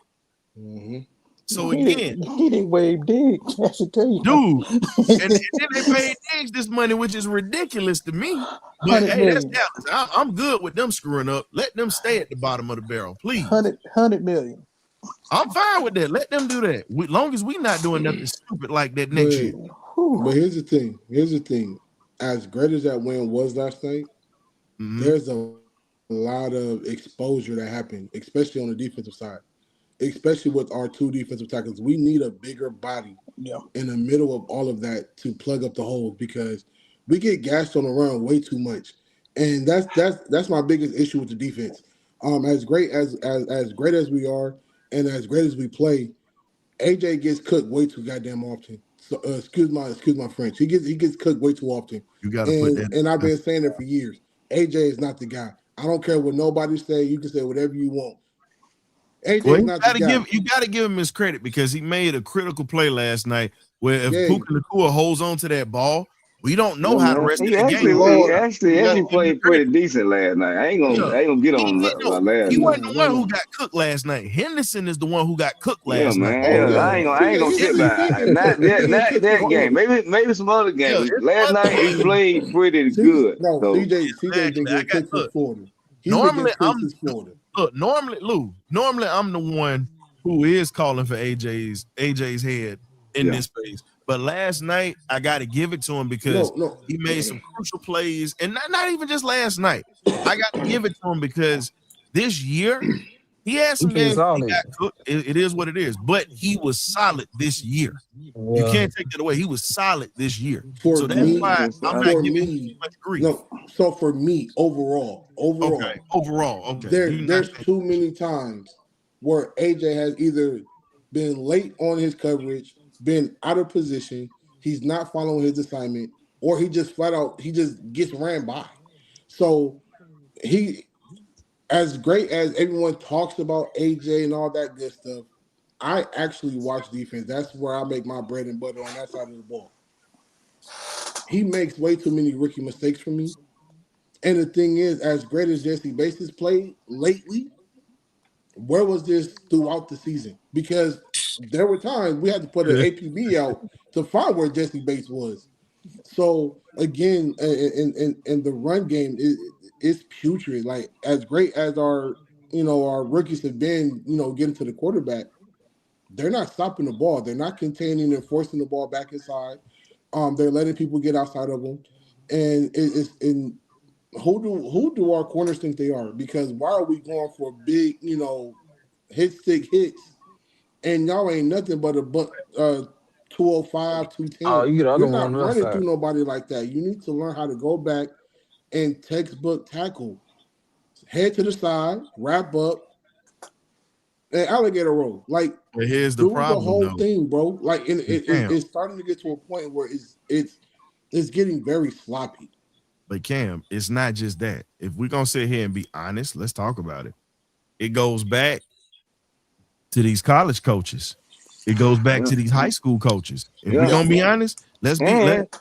Mm-hmm. So again, he didn't wave Diggs, I should tell you, dude. and then they paid Diggs this money, which is ridiculous to me. But hey, that's Dallas. I'm good with them screwing up. Let them stay at the bottom of the barrel, please. 100 million. I'm fine with that. Let them do that. As long as we're not doing nothing stupid like that next year. But here's the thing. As great as that win was last night, there's a lot of exposure that happened, especially on the defensive side, especially with our two defensive tackles. We need a bigger body in the middle of all of that to plug up the holes because we get gashed on the run way too much. And that's my biggest issue with the defense. As great as we are and as great as we play, AJ gets cooked way too goddamn often. So excuse my French. He gets cooked way too often. You gotta put that. And I've been saying it for years. AJ is not the guy. I don't care what nobody say. You can say whatever you want. AJ is not the guy. You got to give him his credit because he made a critical play last night where if Puka Nacua holds on to that ball, we don't know how the rest of the game. He actually played pretty decent last night. I ain't gonna get on last night. He wasn't the one who got cooked last night. Henderson is the one who got cooked last night. I ain't gonna sit by. Not that game. Maybe some other games. Last night he played pretty good. No, CJ didn't get cooked for Florida. Normally I'm the one who is calling for AJ's head in this phase. But last night, I got to give it to him because he made some crucial plays. And not even just last night. I got to give it to him because this year, he had some games he got cooked. It is what it is. But he was solid this year. You can't take that away. He was solid this year. That's why I'm not giving him much grief. So for me, overall, there's too many times where AJ has either been late on his coverage, been out of position, he's not following his assignment, or he just gets ran by. So as great as everyone talks about AJ and all that good stuff, I actually watch defense. That's where I make my bread and butter on that side of the ball. He makes way too many rookie mistakes for me. And the thing is, as great as Jesse Bates has played lately, where was this throughout the season? Because there were times we had to put an APB out to find where Jesse Bates was. So again, in the run game, it's putrid. Like as great as our rookies have been, getting to the quarterback, they're not stopping the ball. They're not containing and forcing the ball back inside. They're letting people get outside of them. And who do our corners think they are? Because why are we going for big, stick hits? And y'all ain't nothing but a 205, 210. You're not running through nobody like that. You need to learn how to go back and textbook tackle. Head to the side, wrap up, and alligator roll. Like, But here's the do the problem, whole though. thing, bro. Like, and Cam. it's starting to get to a point where it's getting very sloppy. But Cam, it's not just that. If we're gonna sit here and be honest, let's talk about it. It goes back to these college coaches. It goes back to these high school coaches. If we're gonna be honest, let's keep it up.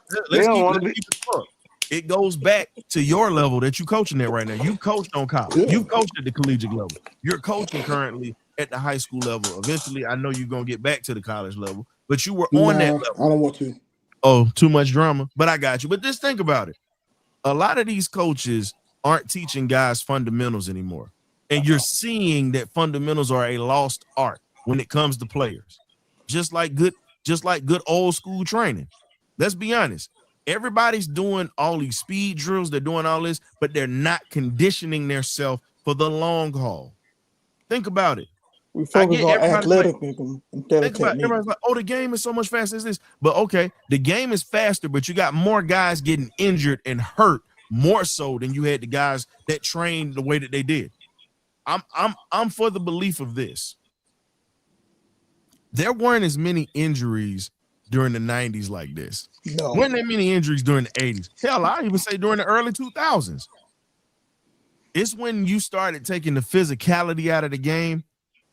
It goes back to your level that you're coaching at right now. You coached on college. Yeah. You've coached at the collegiate level. You're coaching currently at the high school level. Eventually, I know you're gonna get back to the college level, but you were on that level. I don't want to. Oh, too much drama, but I got you. But just think about it. A lot of these coaches aren't teaching guys fundamentals anymore. And you're seeing that fundamentals are a lost art when it comes to players. Just like good old school training. Let's be honest. Everybody's doing all these speed drills, they're doing all this, but they're not conditioning themselves for the long haul. Think about it. We focus on athleticism instead of technique. Everybody's like, oh, the game is so much faster as this. But okay, the game is faster, but you got more guys getting injured and hurt more so than you had the guys that trained the way that they did. I'm for the belief of this. There weren't as many injuries during the 90s like this. No. Weren't that many injuries during the 80s. Hell, I even say during the early 2000s. It's when you started taking the physicality out of the game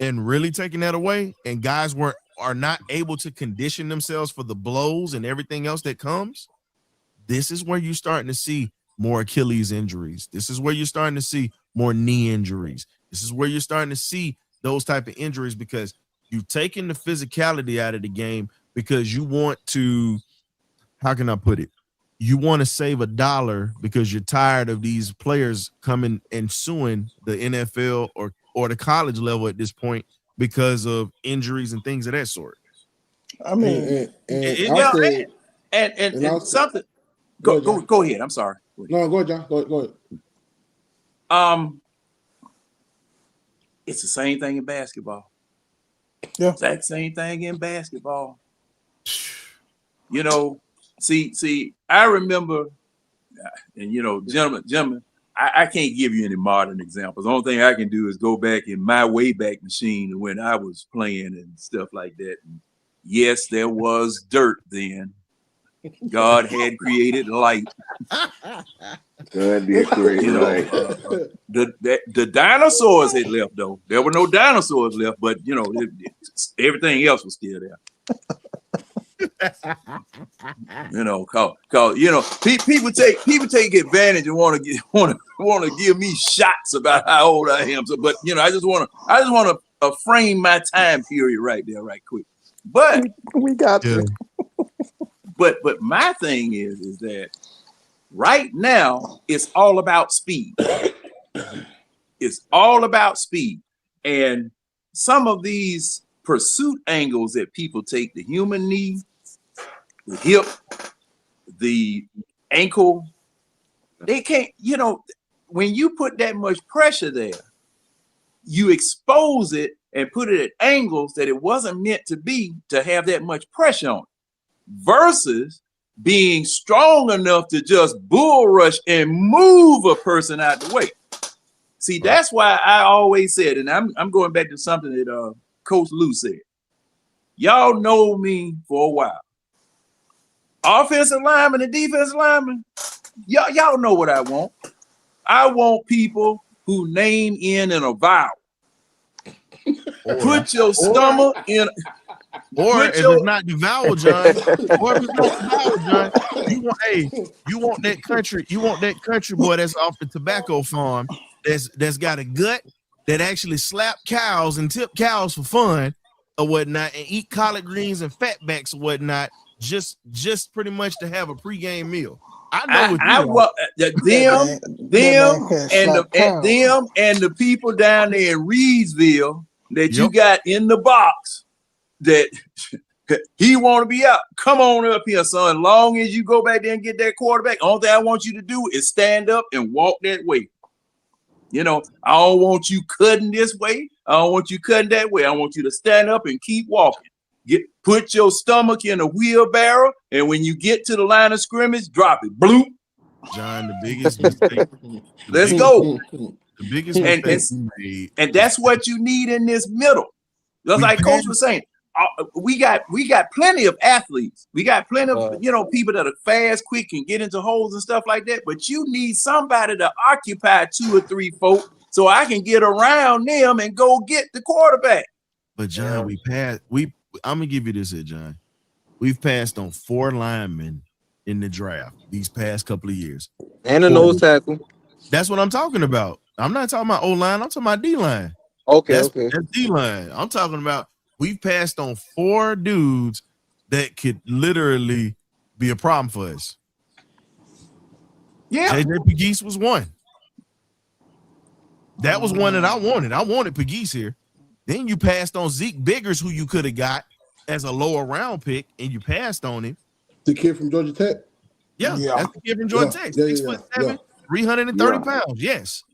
and really taking that away, and guys are not able to condition themselves for the blows and everything else that comes. This is where you're starting to see more Achilles injuries. This is where you're starting to see more knee injuries. This is where you're starting to see those type of injuries because you've taken the physicality out of the game because you want to, how can I put it? You want to save $1 because you're tired of these players coming and suing the NFL or the college level at this point because of injuries and things of that sort. I mean, and something. Go ahead. I'm sorry. No, go ahead, John. Go ahead. It's the same thing in basketball. Yeah. Exact same thing in basketball. You know, see, I remember, and you know, gentlemen, I can't give you any modern examples. The only thing I can do is go back in my Wayback Machine when I was playing and stuff like that. And yes, there was dirt then. God had created light. God did create light. The dinosaurs had left though. There were no dinosaurs left, but you know, everything else was still there. You know, cause you know, people take advantage and want to give me shots about how old I am. So, but you know, I just want to frame my time period right there, right quick. But we got you. But my thing is that right now it's all about speed. It's all about speed, and some of these pursuit angles that people take, the human knee, the hip, the ankle, they can't, you know, when you put that much pressure there, you expose it and put it at angles that it wasn't meant to be to have that much pressure on it, versus being strong enough to just bull rush and move a person out the way. See, that's why I always said, and I'm going back to something that Coach Lou said. Y'all know me for a while. Offensive lineman and defensive lineman, y'all know what I want. I want people who name end in a vowel. Put your stomach in. Or if it's not the vowel, John. Or if it's not the vowel, John. You want that country. You want that country boy that's off the tobacco farm. That's got a gut that actually slap cows and tip cows for fun or whatnot, and eat collard greens and fatbacks or whatnot, just pretty much to have a pregame meal. I know them and the people down there in Reedsville that you got in the box that he want to be out. Come on up here, son. Long as you go back there and get that quarterback, all thing I want you to do is stand up and walk that way. You know, I don't want you cutting this way. I don't want you cutting that way. I want you to stand up and keep walking. Put your stomach in a wheelbarrow, and when you get to the line of scrimmage, drop it. Bloop. John, the biggest mistake. Let's go. The biggest And mistake we made. and that's what you need in this middle. Just like Coach was saying, we got plenty of athletes. We got plenty of people that are fast, quick, and get into holes and stuff like that. But you need somebody to occupy 2 or 3 folk so I can get around them and go get the quarterback. But John, I'm gonna give you this here, John. We've passed on 4 linemen in the draft these past couple of years. And a nose tackle. That's what I'm talking about. I'm not talking about O-line, I'm talking about D-line. Okay, That's D-line. I'm talking about we've passed on 4 dudes that could literally be a problem for us. Yeah. JJ Pegues was one. That was one that I wanted. I wanted Pegues here. Then you passed on Zeke Biggers, who you could have got as a lower round pick, and you passed on him. The kid from Georgia Tech? Yeah. That's the kid from Georgia Tech. 6'7", 330 pounds. Yes.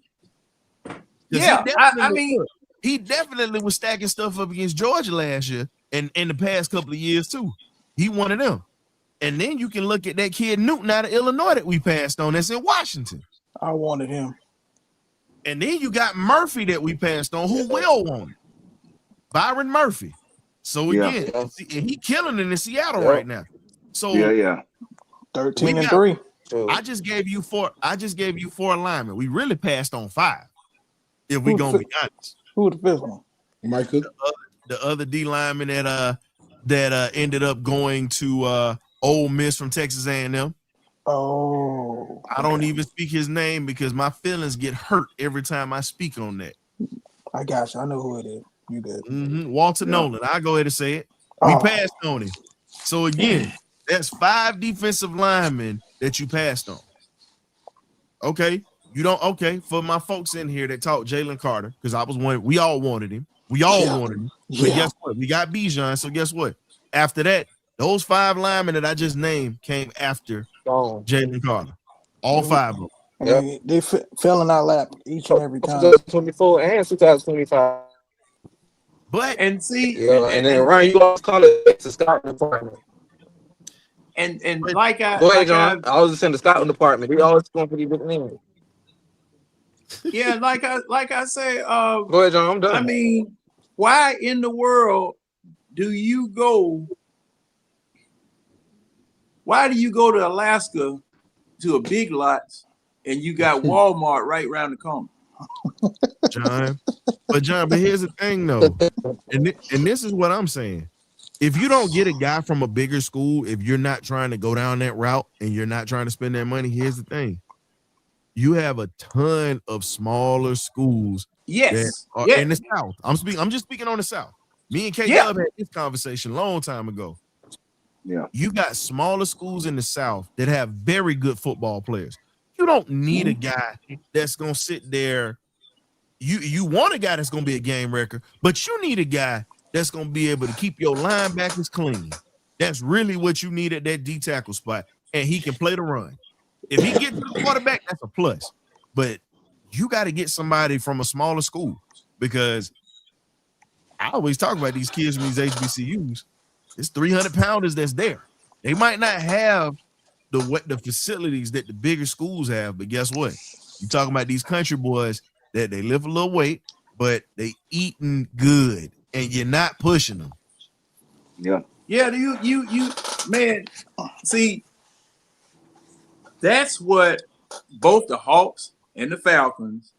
Yeah, I mean, he definitely was stacking stuff up against Georgia last year and in the past couple of years too. He one of them. And then you can look at that kid Newton out of Illinois that we passed on that's in Washington. I wanted him. And then you got Murphy that we passed on, who will want it. Byron Murphy. So again, and he killing it in Seattle right now. So 13-3. I just gave you 4 alignment. We really passed on 5. If we gonna be honest. Who the 5th one? Michael. The other D lineman that ended up going to Ole Miss from Texas A&M. Oh, I don't even speak his name because my feelings get hurt every time I speak on that. I got you. I know who it is. You good? Walter Nolan. I go ahead and say it. We passed on him. So again, that's 5 defensive linemen that you passed on. Okay. You don't for my folks in here that talk Jalen Carter, because I was one, we all wanted him. We all wanted him. But guess what? We got Bijan. So guess what? After that, those 5 linemen that I just named came after Jalen Carter. All 5 of them. Yep. They fell in our lap each and every time. 2024 and 2025. But and see, and then Ryan, you always call it the scouting department. And like go ahead, John. I was just in the scouting department. We always going for these big names. Yeah, like I say, go ahead, John. I'm done. I mean, why in the world do you go? Why do you go to Alaska to a Big Lots and you got Walmart right around the corner? John, but here's the thing though, and this is what I'm saying. If you don't get a guy from a bigger school, if you're not trying to go down that route and you're not trying to spend that money, here's the thing. You have a ton of smaller schools that are in the South. I'm just speaking on the South. Me and K-Dub had this conversation a long time ago. Yeah. You got smaller schools in the South that have very good football players. You don't need a guy that's going to sit there. You want a guy that's going to be a game wrecker, but you need a guy that's going to be able to keep your linebackers clean. That's really what you need at that D tackle spot, and he can play the run. If he gets to the quarterback, that's a plus. But you got to get somebody from a smaller school, because I always talk about these kids from these HBCUs. It's 300-pounders that's there. They might not have the facilities that the bigger schools have, but guess what? You talking about these country boys that they lift a little weight, but they eating good, and you're not pushing them. Yeah. Yeah, you man, see, that's what both the Hawks and the Falcons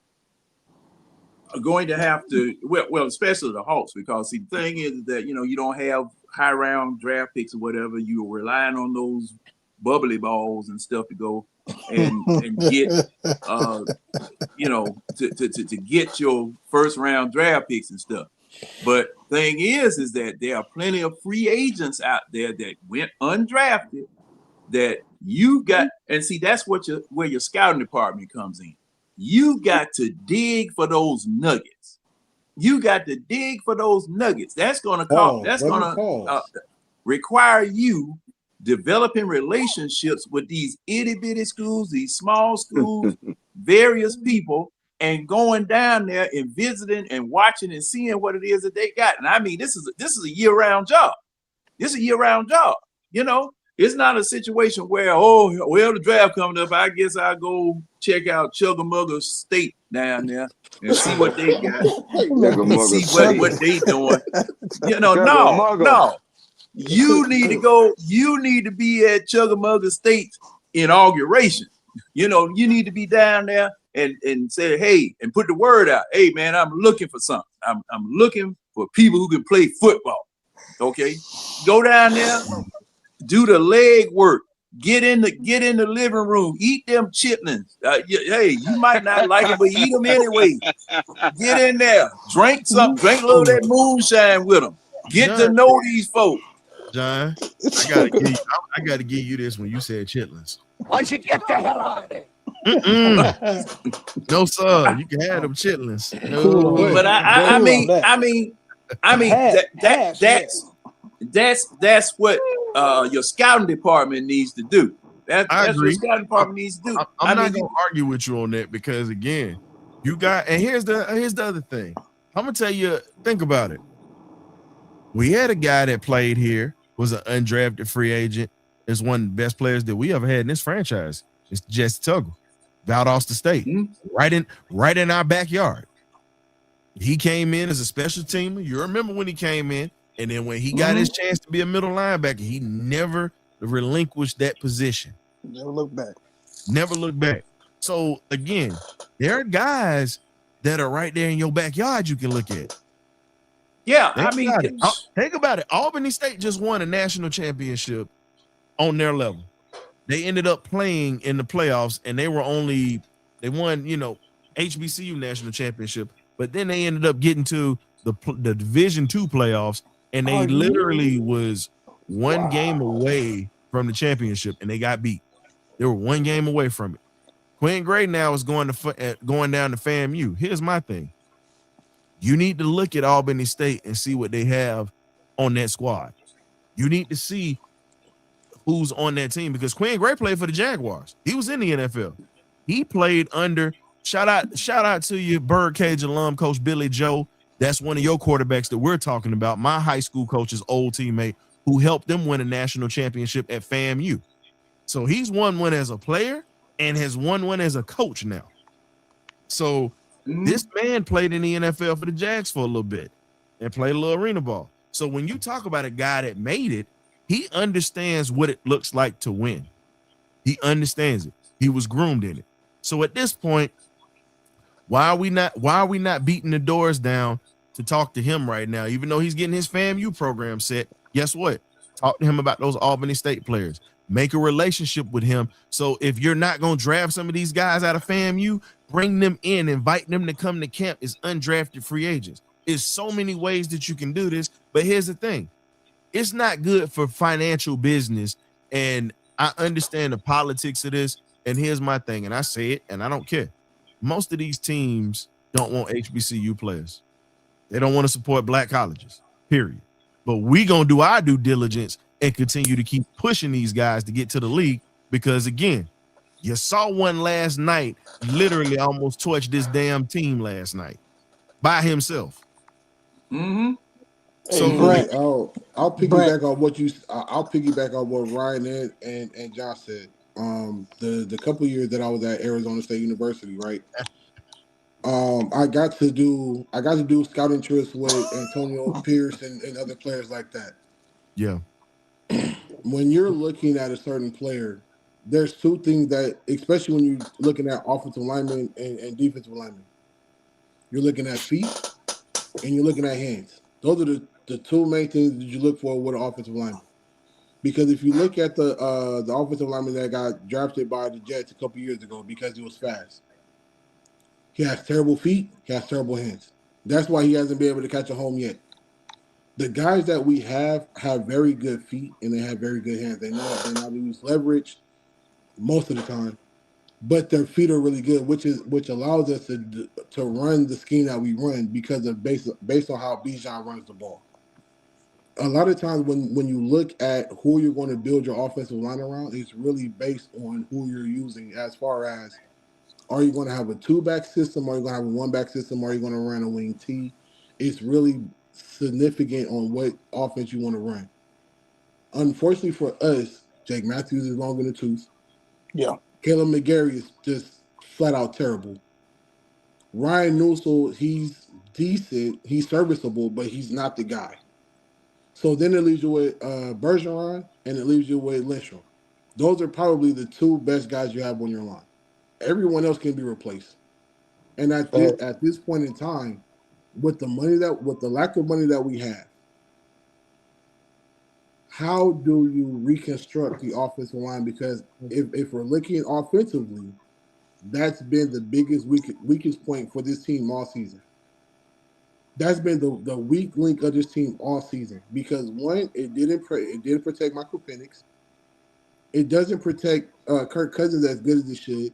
are going to have to, well, especially the Hawks, because see, the thing is that, you don't have high round draft picks or whatever. You're relying on those bubbly balls and stuff to go and get, to get your first round draft picks and stuff. But thing is that there are plenty of free agents out there that went undrafted that you got, and see, that's where your scouting department comes in. You got to dig for those nuggets. That's going to require you developing relationships with these itty bitty schools, these small schools, various people, and going down there and visiting and watching and seeing what it is that they got. And I mean, this is a year-round job. It's It's not a situation where, oh, well, the draft coming up. I guess I'll go check out Chugga State down there and see what they got. Chugga See State. what they doing. You know, Chugga. no. You need to go. You need to be at Chugga State inauguration. You know, you need to be down there and say, hey, and put the word out. Hey, man, I'm looking for something. I'm looking for people who can play football. Okay, go down there, do the leg work. Get in the living room. Eat them chitlins. Hey, you might not like it, but eat them anyway. Get in there. Drink a little of that moonshine with them. Get to know these folks. John, I gotta give you this when you said chitlins. Why should get the hell out of there? No, sir. You can have them chitlins. No. Cool. But I mean, that's what your scouting department needs to do. That's what your scouting department needs to do. I'm not gonna argue with you on that because again, you got, and here's the other thing. I'm gonna tell you, think about it. We had a guy that played here, was an undrafted free agent. Is one of the best players that we ever had in this franchise. It's Jesse Tuggle, Valdosta State, right in our backyard. He came in as a special teamer. You remember when he came in, and then when he got his chance to be a middle linebacker, he never relinquished that position. Never look back. Never look back. So again, there are guys that are right there in your backyard you can look at. Yeah, think about it. Albany State just won a national championship on their level. They ended up playing in the playoffs, and they won, HBCU national championship. But then they ended up getting to the Division II playoffs, and they literally was one game away from the championship, and they got beat. They were one game away from it. Quinn Gray now is going down to FAMU. Here's my thing. You need to look at Albany State and see what they have on that squad. You need to see who's on that team because Quinn Gray played for the Jaguars. He was in the NFL. He played under, shout out to you, BirdCage alum, Coach Billy Joe. That's one of your quarterbacks that we're talking about. My high school coach's old teammate who helped them win a national championship at FAMU. So he's won one as a player and has won one as a coach now. So this man played in the NFL for the Jags for a little bit and played a little arena ball. So when you talk about a guy that made it, he understands what it looks like to win. He understands it. He was groomed in it. So at this point, why are we not beating the doors down to talk to him right now? Even though he's getting his FAMU program set, guess what? Talk to him about those Albany State players. Make a relationship with him. So if you're not going to draft some of these guys out of FAMU, bring them in, invite them to come to camp as undrafted free agents. There's so many ways that you can do this, but here's the thing. It's not good for financial business, and I understand the politics of this, and here's my thing, and I say it, and I don't care. Most of these teams don't want HBCU players. They don't want to support black colleges, period. But we going to do our due diligence and continue to keep pushing these guys to get to the league because, again, you saw one last night literally almost torch this damn team last night by himself. Mm-hmm. So hey, Brent, I'll piggyback on what I'll piggyback on what Ryan and Josh said. The couple years that I was at Arizona State University, right? I got to do scouting trips with Antonio Pierce and other players like that. Yeah. When you're looking at a certain player, there's two things that, especially when you're looking at offensive linemen and defensive linemen, you're looking at feet and you're looking at hands. Those are the two main things that you look for with an offensive lineman. Because if you look at the offensive lineman that got drafted by the Jets a couple years ago because he was fast, he has terrible feet, he has terrible hands. That's why he hasn't been able to catch a home yet. The guys that we have very good feet and they have very good hands. They know how to use leverage most of the time, but their feet are really good, which allows us to run the scheme that we run because of based on how Bijan runs the ball. A lot of times when you look at who you're going to build your offensive line around, it's really based on who you're using as far as, are you going to have a two-back system? Are you going to have a one-back system? Are you going to run a wing T? It's really significant on what offense you want to run. Unfortunately for us, Jake Matthews is long in the tooth. Yeah. Caleb McGarry is just flat out terrible. Ryan Newsel, he's decent, he's serviceable, but he's not the guy. So then it leaves you with Bergeron and it leaves you with Lindstrom. Those are probably the two best guys you have on your line. Everyone else can be replaced. And at this point in time, with the lack of money that we have, how do you reconstruct the offensive line? Because if we're looking offensively, that's been the biggest weakest point for this team all season. That's been the weak link of this team all season. Because one, it didn't protect Michael Penix. It doesn't protect Kirk Cousins as good as it should,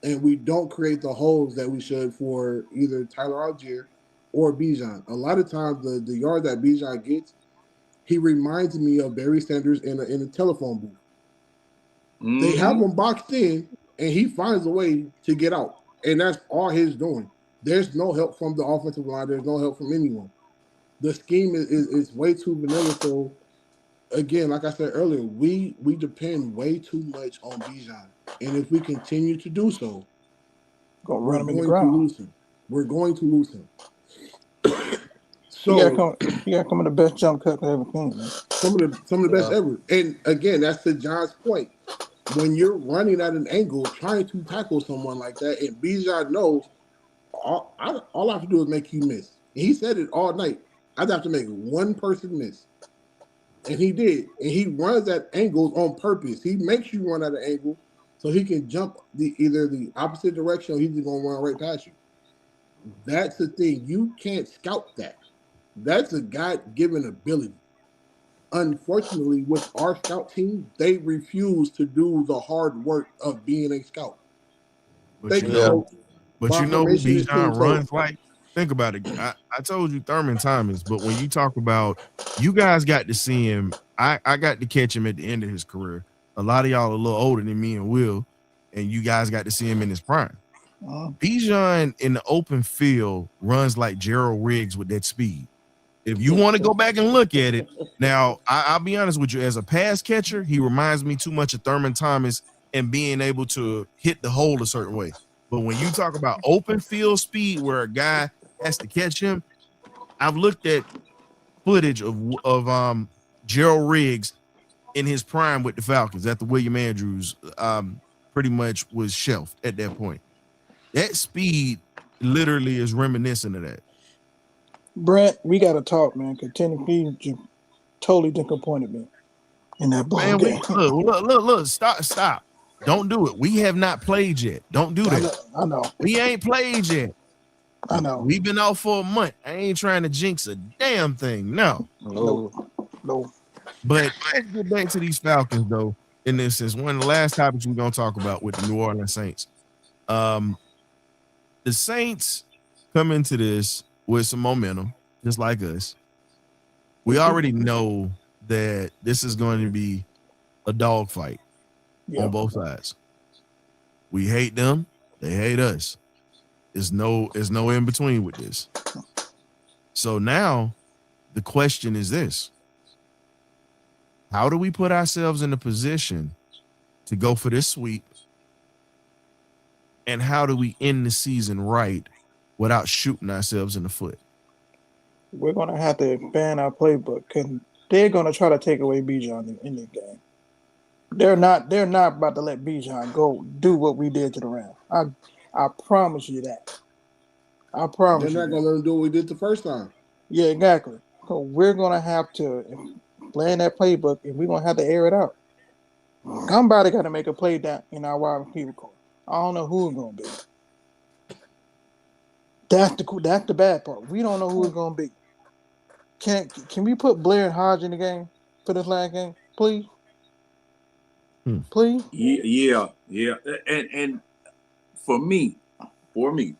and we don't create the holes that we should for either Tyler Algier or Bijan. A lot of times, the yard that Bijan gets, he reminds me of Barry Sanders in a telephone booth. Mhm. They have him boxed in, and he finds a way to get out, and that's all he's doing. There's no help from the offensive line. There's no help from anyone. The scheme is way too vanilla. So, again, like I said earlier, we depend way too much on Bijan, and if we continue to do so, Gonna we're run him in the going to ground. lose him. We're going to lose him. He So got come in the best jump cut I've ever seen, man. some of the best ever. And again, that's to John's point. When you're running at an angle, trying to tackle someone like that, and Bijan knows all I have to do is make you miss. And he said it all night. I'd have to make one person miss. And he did. And he runs at angles on purpose. He makes you run at an angle so he can jump either the opposite direction or he's just going to run right past you. That's the thing. You can't scout that. That's a God-given ability. Unfortunately, with our scout team, they refuse to do the hard work of being a scout. But you know who Formation is team Bijan runs so- like? Think about it. I told you Thurman Thomas, but when you talk about, you guys got to see him. I got to catch him at the end of his career. A lot of y'all are a little older than me and Will, and you guys got to see him in his prime. Bijan in the open field runs like Gerald Riggs with that speed. If you want to go back and look at it, now I'll be honest with you. As a pass catcher, he reminds me too much of Thurman Thomas and being able to hit the hole a certain way. But when you talk about open field speed, where a guy has to catch him, I've looked at footage of Gerald Riggs in his prime with the Falcons after William Andrews pretty much was shelved at that point. That speed literally is reminiscent of that. Brent, we gotta talk, man. Cause Tennessee totally disappointed me in that ball Man, game. look, stop. Don't do it. We have not played yet. Don't do that. I know. We ain't played yet. I know. We've been out for a month. I ain't trying to jinx a damn thing. No. But let's get back to these Falcons, though. In this is one of the last topics we're gonna talk about with the New Orleans Saints. The Saints come into this with some momentum, just like us. We already know that this is going to be a dogfight on both sides. We hate them, they hate us. There's no in between with this. So now the question is this: how do we put ourselves in a position to go for this sweep? And how do we end the season right without shooting ourselves in the foot? We're gonna have to expand our playbook because they're gonna try to take away Bijan in this game. They're not about to let Bijan go do what we did to the Rams. I promise you that. I promise They're you. not going to let them do what we did the first time. Yeah, exactly. So we're gonna have to play in that playbook, and we're gonna have to air it out. Somebody got to make a play down in our wide receiver core. I don't know who it's gonna be. That's the bad part. We don't know who it's gonna be. Can we put Blair and Hodge in the game for this last game, please? Please. Yeah. And for me, one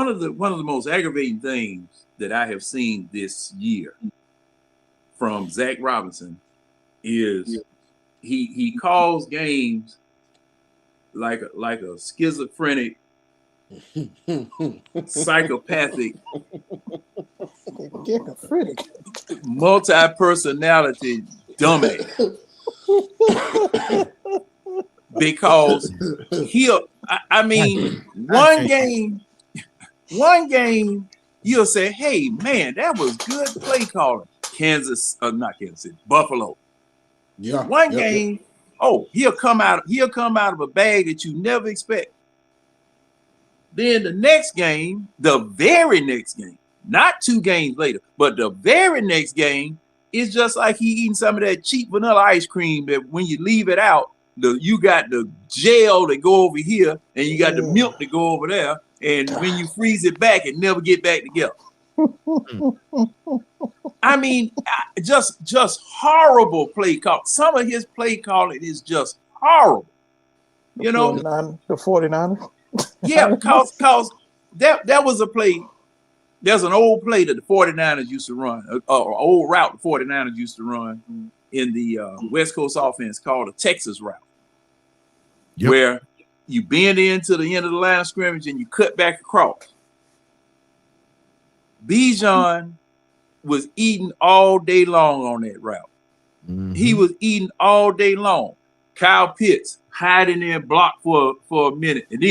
of the most aggravating things that I have seen this year from Zach Robinson is he calls games like a schizophrenic, psychopathic multi-personality dumbass. Because I mean, one game, you'll say, hey man, that was good play calling. Not Kansas City, Buffalo. Yeah. One game, oh, he'll come out of a bag that you never expect. Then the very next game, not 2 games later, but the very next game is just like he eating some of that cheap vanilla ice cream that when you leave it out, you got the gel that go over here and you got the milk that go over there, and when you freeze it back, it never get back together. I mean, just horrible play call. Some of his play calling is just horrible. You know, the 49ers. Yeah, because that was a play. There's an old play that the 49ers used to run, or old route the 49ers used to run in the West Coast offense called a Texas route, where you bend into the end of the line of scrimmage and you cut back across. Bijan was eating all day long on that route. He was eating all day long. Kyle Pitts hiding there blocked for a minute and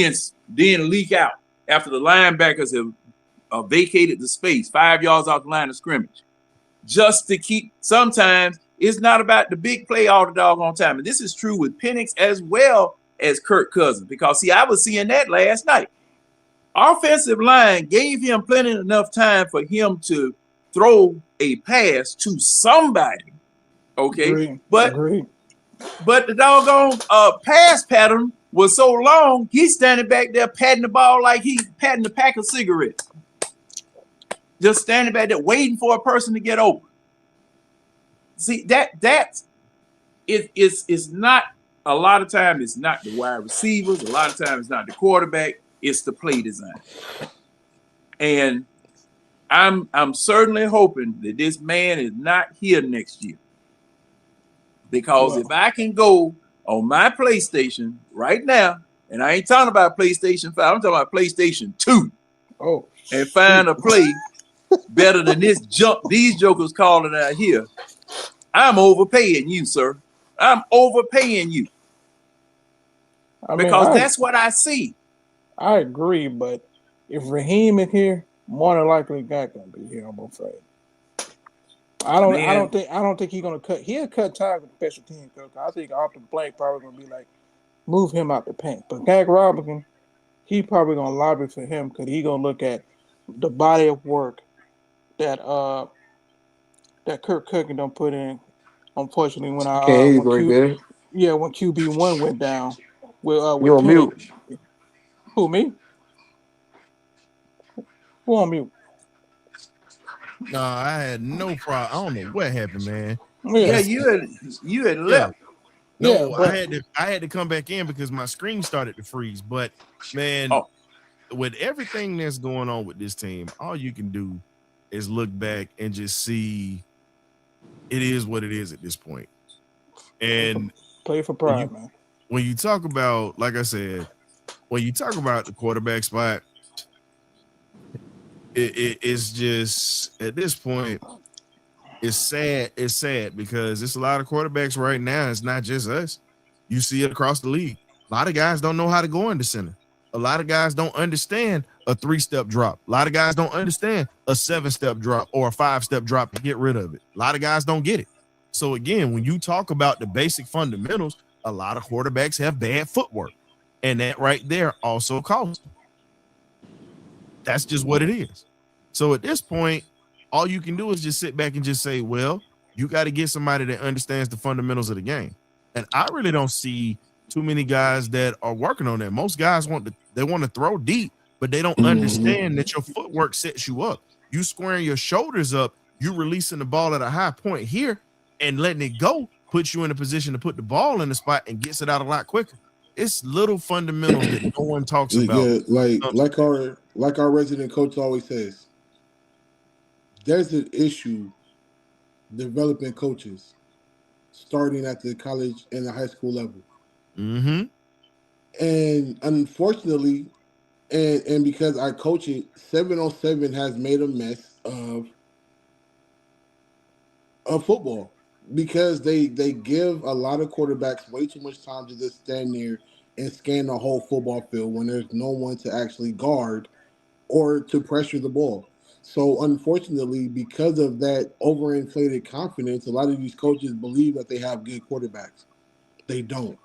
then leak out after the linebackers have vacated the space 5 yards off the line of scrimmage. Just to keep, sometimes it's not about the big play all the doggone time. And this is true with Penix as well as Kirk Cousins, because see, I was seeing that last night. Offensive line gave him plenty enough time for him to throw a pass to somebody. Okay. Agreed. But the doggone pass pattern was so long, he's standing back there patting the ball like he's patting a pack of cigarettes. Just standing back there waiting for a person to get open. See, it's not, a lot of time it's not the wide receivers, a lot of times it's not the quarterback, it's the play design. And I'm certainly hoping that this man is not here next year. Because if I can go on my PlayStation right now, and I ain't talking about PlayStation 5, I'm talking about PlayStation 2. And find a play better than this junk these jokers calling out here, I'm overpaying you, sir. I'm overpaying you. Because that's what I see. I agree, but if Raheem is here, more than likely God gonna be here, I'm afraid. I don't think he's gonna cut. He'll cut ties with the special team coach. I think Arthur Blank probably gonna be like, move him out the paint. But Gag Robinson, he probably gonna lobby for him because he gonna look at the body of work that Kirk Cousins don't put in. Unfortunately, when when QB1 went down, with you on mute. Who, me? Who on mute? No, I had no problem. I don't know what happened, man. Yeah, you had left. No, yeah, I had to come back in because my screen started to freeze. But man, with everything that's going on with this team, all you can do is look back and just see it is what it is at this point. And play for pride, man. When you talk about, like I said, when you talk about the quarterback spot, it's just at this point, it's sad. It's sad because it's a lot of quarterbacks right now. It's not just us. You see it across the league. A lot of guys don't know how to go into center. A lot of guys don't understand a 3-step drop. A lot of guys don't understand a 7-step drop or a 5-step drop to get rid of it. A lot of guys don't get it. So again, when you talk about the basic fundamentals, a lot of quarterbacks have bad footwork, and that right there also costs them. That's just what it is. So at this point, all you can do is just sit back and just say, well, you got to get somebody that understands the fundamentals of the game. And I really don't see too many guys that are working on that. Most guys want to throw deep, but they don't understand that your footwork sets you up. You squaring your shoulders up, you releasing the ball at a high point here and letting it go puts you in a position to put the ball in the spot and gets it out a lot quicker. It's little fundamentals that no one talks about. Yeah, like our resident coach always says, there's an issue developing coaches starting at the college and the high school level. Mm-hmm. And unfortunately, and because I coach it, 7-on-7 has made a mess of of football because they give a lot of quarterbacks way too much time to just stand there and scan the whole football field when there's no one to actually guard or to pressure the ball. So unfortunately, because of that overinflated confidence, a lot of these coaches believe that they have good quarterbacks. They don't.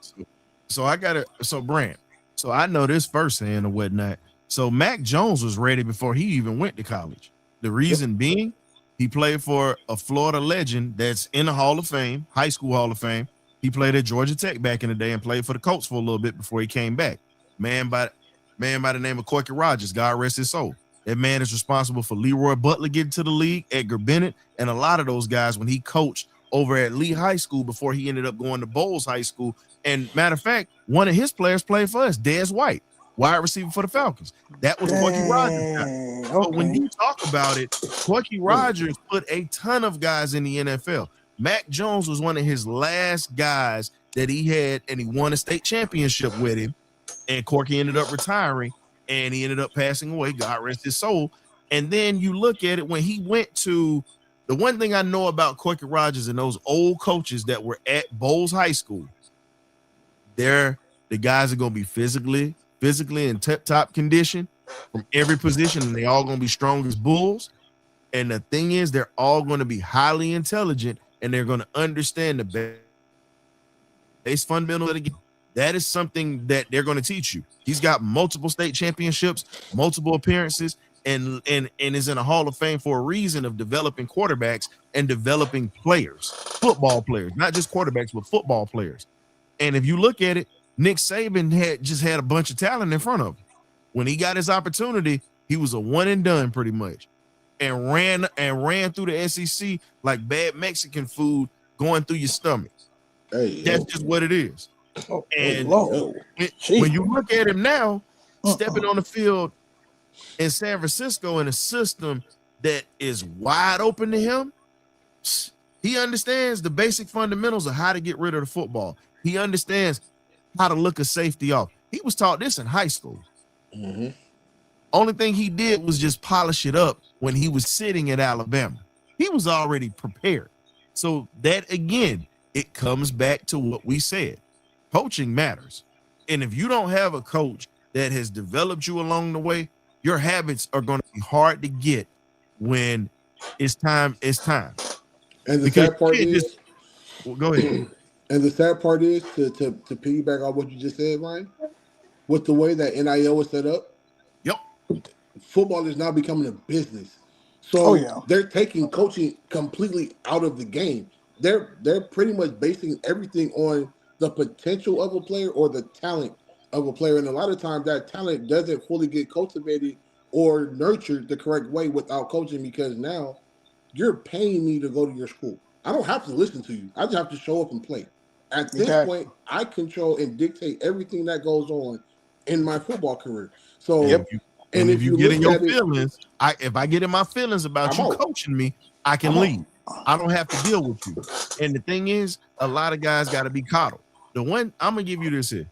So I got it. So Brant. So I know this firsthand or whatnot. So Mac Jones was ready before he even went to college. The reason being, he played for a Florida legend that's in the Hall of Fame, high school Hall of Fame. He played at Georgia Tech back in the day and played for the Colts for a little bit before he came back. Man by the name of Corky Rogers, God rest his soul. That man is responsible for Leroy Butler getting to the league, Edgar Bennett, and a lot of those guys when he coached over at Lee High School before he ended up going to Bowles High School. And matter of fact, one of his players played for us, Dez White, wide receiver for the Falcons. That was Corky Rogers. So when you talk about it, Corky Rogers put a ton of guys in the NFL. Mac Jones was one of his last guys that he had, and he won a state championship with him. And Corky ended up retiring, and he ended up passing away. God rest his soul. And then you look at it when he went to the one thing I know about Corky Rogers and those old coaches that were at Bowles High School, the guys are going to be physically in top condition from every position, and they all going to be strong as bulls. And the thing is, they're all going to be highly intelligent, and they're going to understand the base fundamentals of the game. That is something that they're going to teach you. He's got multiple state championships, multiple appearances, and is in a Hall of Fame for a reason of developing quarterbacks and developing players, football players, not just quarterbacks, but football players. And if you look at it, Nick Saban had a bunch of talent in front of him. When he got his opportunity, he was a one and done pretty much, and ran through the SEC like bad Mexican food going through your stomach. That's just what it is. And when you look at him now, stepping on the field in San Francisco in a system that is wide open to him, he understands the basic fundamentals of how to get rid of the football. He understands how to look a safety off. He was taught this in high school. Mm-hmm. Only thing he did was just polish it up when he was sitting at Alabama. He was already prepared. So that, again, it comes back to what we said. Coaching matters. And if you don't have a coach that has developed you along the way, your habits are going to be hard to get when it's time. And the sad part is, go ahead. And the sad part is to piggyback on what you just said, Ryan, with the way that NIL is set up, football is now becoming a business. So they're taking coaching completely out of the game. They're pretty much basing everything on the potential of a player or the talent of a player. And a lot of times that talent doesn't fully get cultivated or nurtured the correct way without coaching, because now you're paying me to go to your school. I don't have to listen to you. I just have to show up and play. At this point, I control and dictate everything that goes on in my football career. So, and if you get in your feelings, if I get in my feelings about you coaching me, I can leave. I don't have to deal with you. And the thing is, a lot of guys got to be coddled. The one I'm gonna give you this here.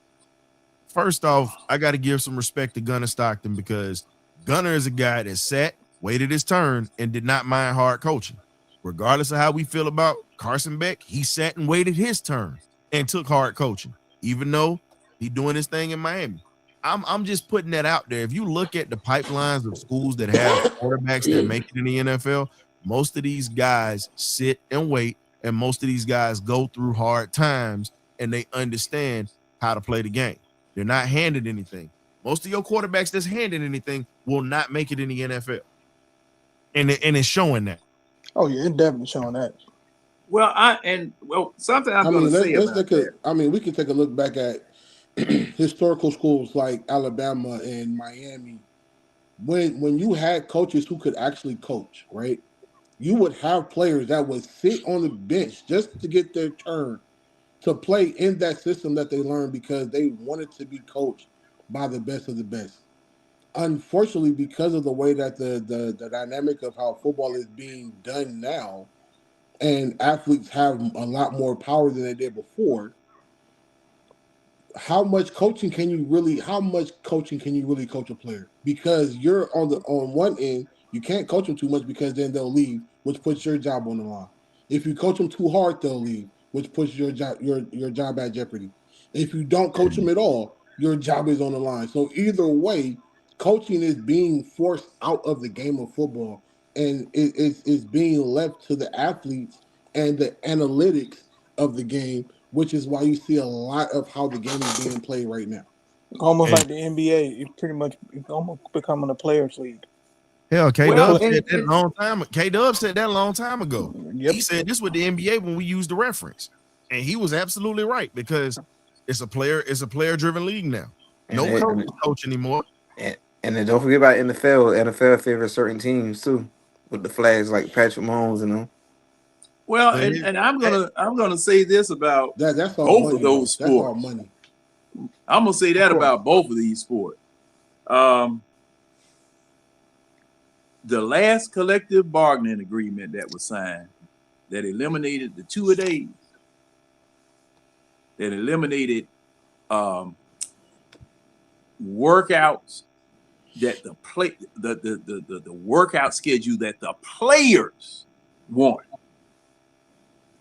First off, I got to give some respect to Gunnar Stockton, because Gunnar is a guy that sat, waited his turn, and did not mind hard coaching. Regardless of how we feel about Carson Beck, he sat and waited his turn and took hard coaching, even though he's doing his thing in Miami. I'm just putting that out there. If you look at the pipelines of schools that have quarterbacks that make it in the NFL, most of these guys sit and wait, and most of these guys go through hard times, and they understand how to play the game. They're not handed anything. Most of your quarterbacks that's handed anything will not make it in the NFL. And it's showing that. Oh, yeah, it's definitely showing that. Well, something I'm going to say about that. We can take a look back at historical schools like Alabama and Miami. When you had coaches who could actually coach, right? You would have players that would sit on the bench just to get their turn to play in that system that they learned, because they wanted to be coached by the best of the best. Unfortunately, because of the way that the dynamic of how football is being done now, and athletes have a lot more power than they did before, how much coaching can you really coach a player? Because you're on one end, you can't coach them too much, because then they'll leave, which puts your job on the line. If you coach them too hard, they'll leave, which puts your job at jeopardy. If you don't coach them at all, your job is on the line. So either way, coaching is being forced out of the game of football, and it's being left to the athletes and the analytics of the game, which is why you see a lot of how the game is being played right now. Almost And like the NBA, it's almost becoming a players' league. hell, K Well, Dub said that a long time. K Dub said that a long time ago. Yep. He said this with the NBA when we used the reference, and he was absolutely right because it's a player driven league now. And No it- coach anymore. And then don't forget about NFL. NFL favors certain teams too, with the flags like Patrick Mahomes and them. well, and I'm gonna say this about That's all both money, of those though. That's all sports. money. I'm gonna say that about both of these sports. The last collective bargaining agreement that was signed, that eliminated the 2 a days, that eliminated workouts, that the workout schedule that the players want.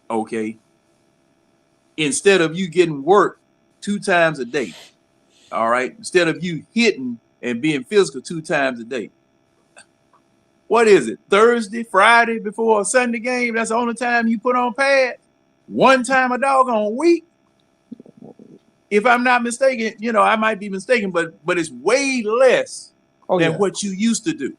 Okay. Instead of you getting work 2 times a day, all right. Instead of you hitting and being physical 2 times a day. What is it? Thursday, Friday before a Sunday game? That's the only time you put on pads? One time a doggone week? If I'm not mistaken, I might be mistaken, but it's way less than what you used to do.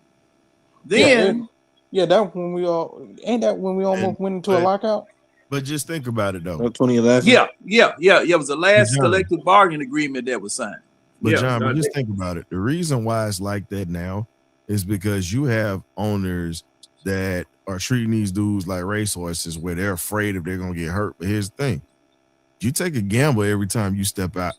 Then that when we almost went into a lockout. But just think about it though. 2011. yeah, it was the last collective bargaining agreement that was signed. But John, but just think about it. The reason why it's like that now is because you have owners that are treating these dudes like racehorses where they're afraid if they're gonna get hurt. But here's the thing: you take a gamble every time you step on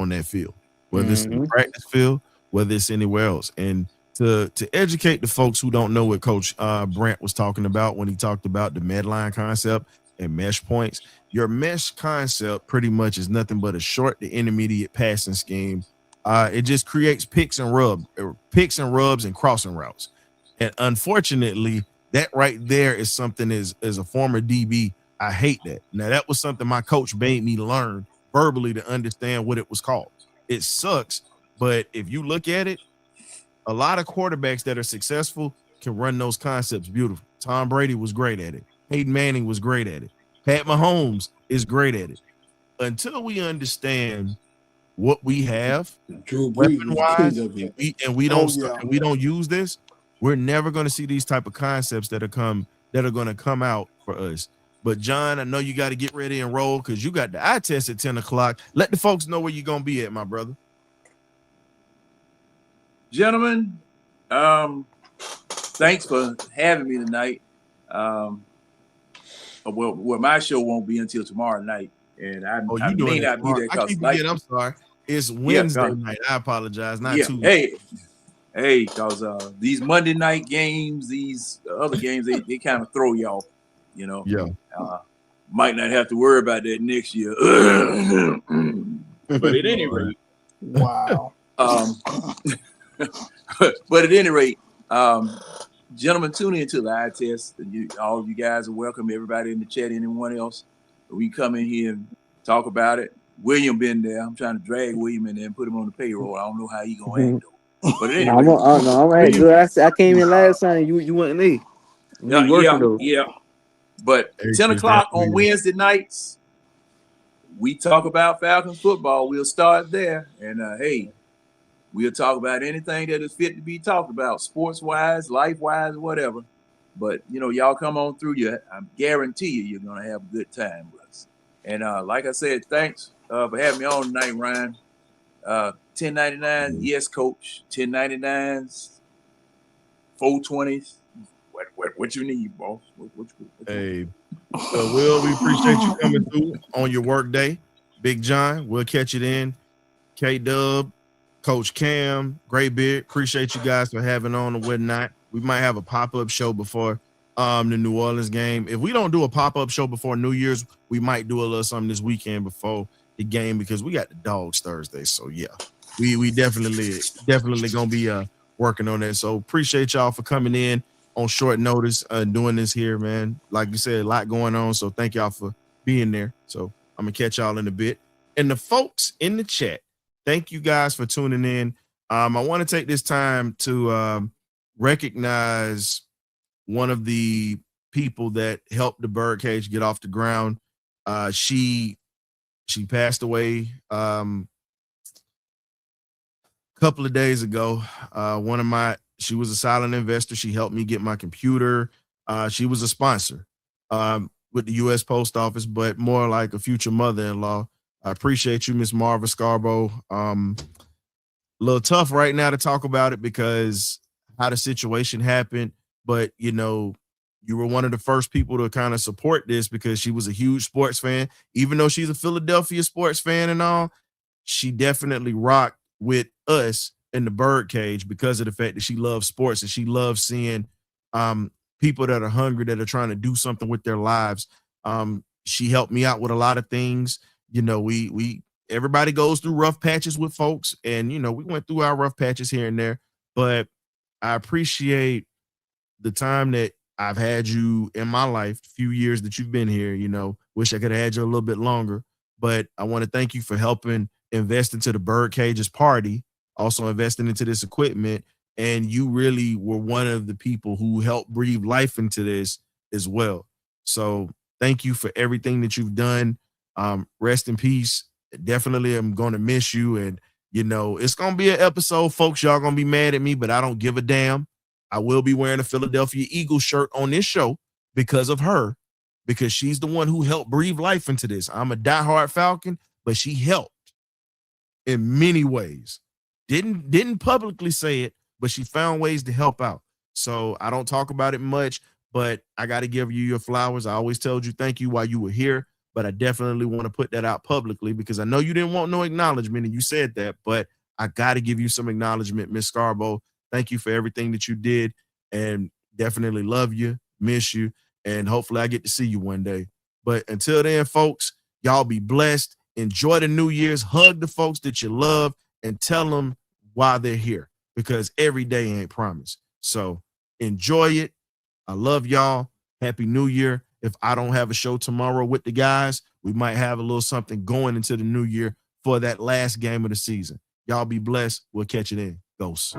that field, whether it's in the practice field, whether it's anywhere else. And to educate the folks who don't know what Coach Brant was talking about when he talked about the Medline concept and mesh points, your mesh concept pretty much is nothing but a short to intermediate passing scheme. It just creates picks and rubs and crossing routes. And unfortunately, that right there is something as a former DB, I hate that. Now, that was something my coach made me learn verbally to understand what it was called. It sucks, but if you look at it, a lot of quarterbacks that are successful can run those concepts beautiful. Tom Brady was great at it. Peyton Manning was great at it. Pat Mahomes is great at it. Until we understand what we have, weapon-wise, and we don't use this, we're never going to see these type of concepts that are going to come out for us. But John, I know you got to get ready and roll because you got the eye test at 10 o'clock. Let the folks know where you're going to be at, my brother. Gentlemen, thanks for having me tonight. Well, my show won't be until tomorrow night, and I may not be there because I'm sorry. It's Wednesday night. I apologize. Not Tuesday. Hey, because these Monday night games, these other games, they kind of throw y'all, Yeah. Might not have to worry about that next year. But at any rate, wow. But at any rate, gentlemen, tune into the eye test. All of you guys are welcome. Everybody in the chat, anyone else, we come in here and talk about it. William been there. I'm trying to drag William in there and put him on the payroll. I don't know how he gonna act though. But anyway, I'm good. I came in last time. You wasn't there. Yeah. But 10 o'clock on Wednesday nights, we talk about Falcons football. We'll start there, and hey, we'll talk about anything that is fit to be talked about, sports-wise, life-wise, whatever. But y'all come on through. I guarantee you're gonna have a good time with us. And like I said, thanks for having me on tonight, Ryan. 1099, yes, coach. 1099s, 420s. What you need, boss? Hey, Will, we appreciate you coming through on your work day. Big John, we'll catch it in. K-Dub, Coach Cam, Graybeard, appreciate you guys for having on and whatnot. We might have a pop-up show before the New Orleans game. If we don't do a pop-up show before New Year's, we might do a little something this weekend before the game because we got the Dogs Thursday. So yeah, we definitely gonna be working on that. So appreciate y'all for coming in. on short notice doing this here, man. Like you said, a lot going on. So thank y'all for being there. So I'm gonna catch y'all in a bit. And the folks in the chat, thank you guys for tuning in. I want to take this time to recognize one of the people that helped the Birdcage get off the ground. She passed away a couple of days ago. She was a silent investor. She helped me get my computer. She was a sponsor with the U.S. Post Office, but more like a future mother-in-law. I appreciate you, Miss Marva Scarborough. A little tough right now to talk about it because how the situation happened, but you were one of the first people to kind of support this because she was a huge sports fan. Even though she's a Philadelphia sports fan and all, she definitely rocked with us in the Birdcage because of the fact that she loves sports and she loves seeing people that are hungry, that are trying to do something with their lives. She helped me out with a lot of things. Everybody goes through rough patches with folks, and we went through our rough patches here and there, but I appreciate the time that I've had you in my life, few years that you've been here. Wish I could have had you a little bit longer, but I want to thank you for helping invest into the Birdcage's party, also investing into this equipment. And you really were one of the people who helped breathe life into this as well. So thank you for everything that you've done. Rest in peace. Definitely I'm going to miss you. And, it's going to be an episode, folks. Y'all going to be mad at me, but I don't give a damn. I will be wearing a Philadelphia Eagles shirt on this show because of her, because she's the one who helped breathe life into this. I'm a diehard Falcon, but she helped in many ways. Didn't publicly say it, but she found ways to help out. So I don't talk about it much, but I got to give you your flowers. I always told you thank you while you were here, but I definitely want to put that out publicly because I know you didn't want no acknowledgement and you said that, but I got to give you some acknowledgement, Miss Scarborough. Thank you for everything that you did, and definitely love you, miss you, and hopefully I get to see you one day. But until then, folks, y'all be blessed. Enjoy the New Year's. Hug the folks that you love and tell them why they're here, because every day ain't promised. So enjoy it. I love y'all. Happy New Year. If I don't have a show tomorrow with the guys, we might have a little something going into the new year for that last game of the season. Y'all be blessed. We'll catch it in. Ghosts.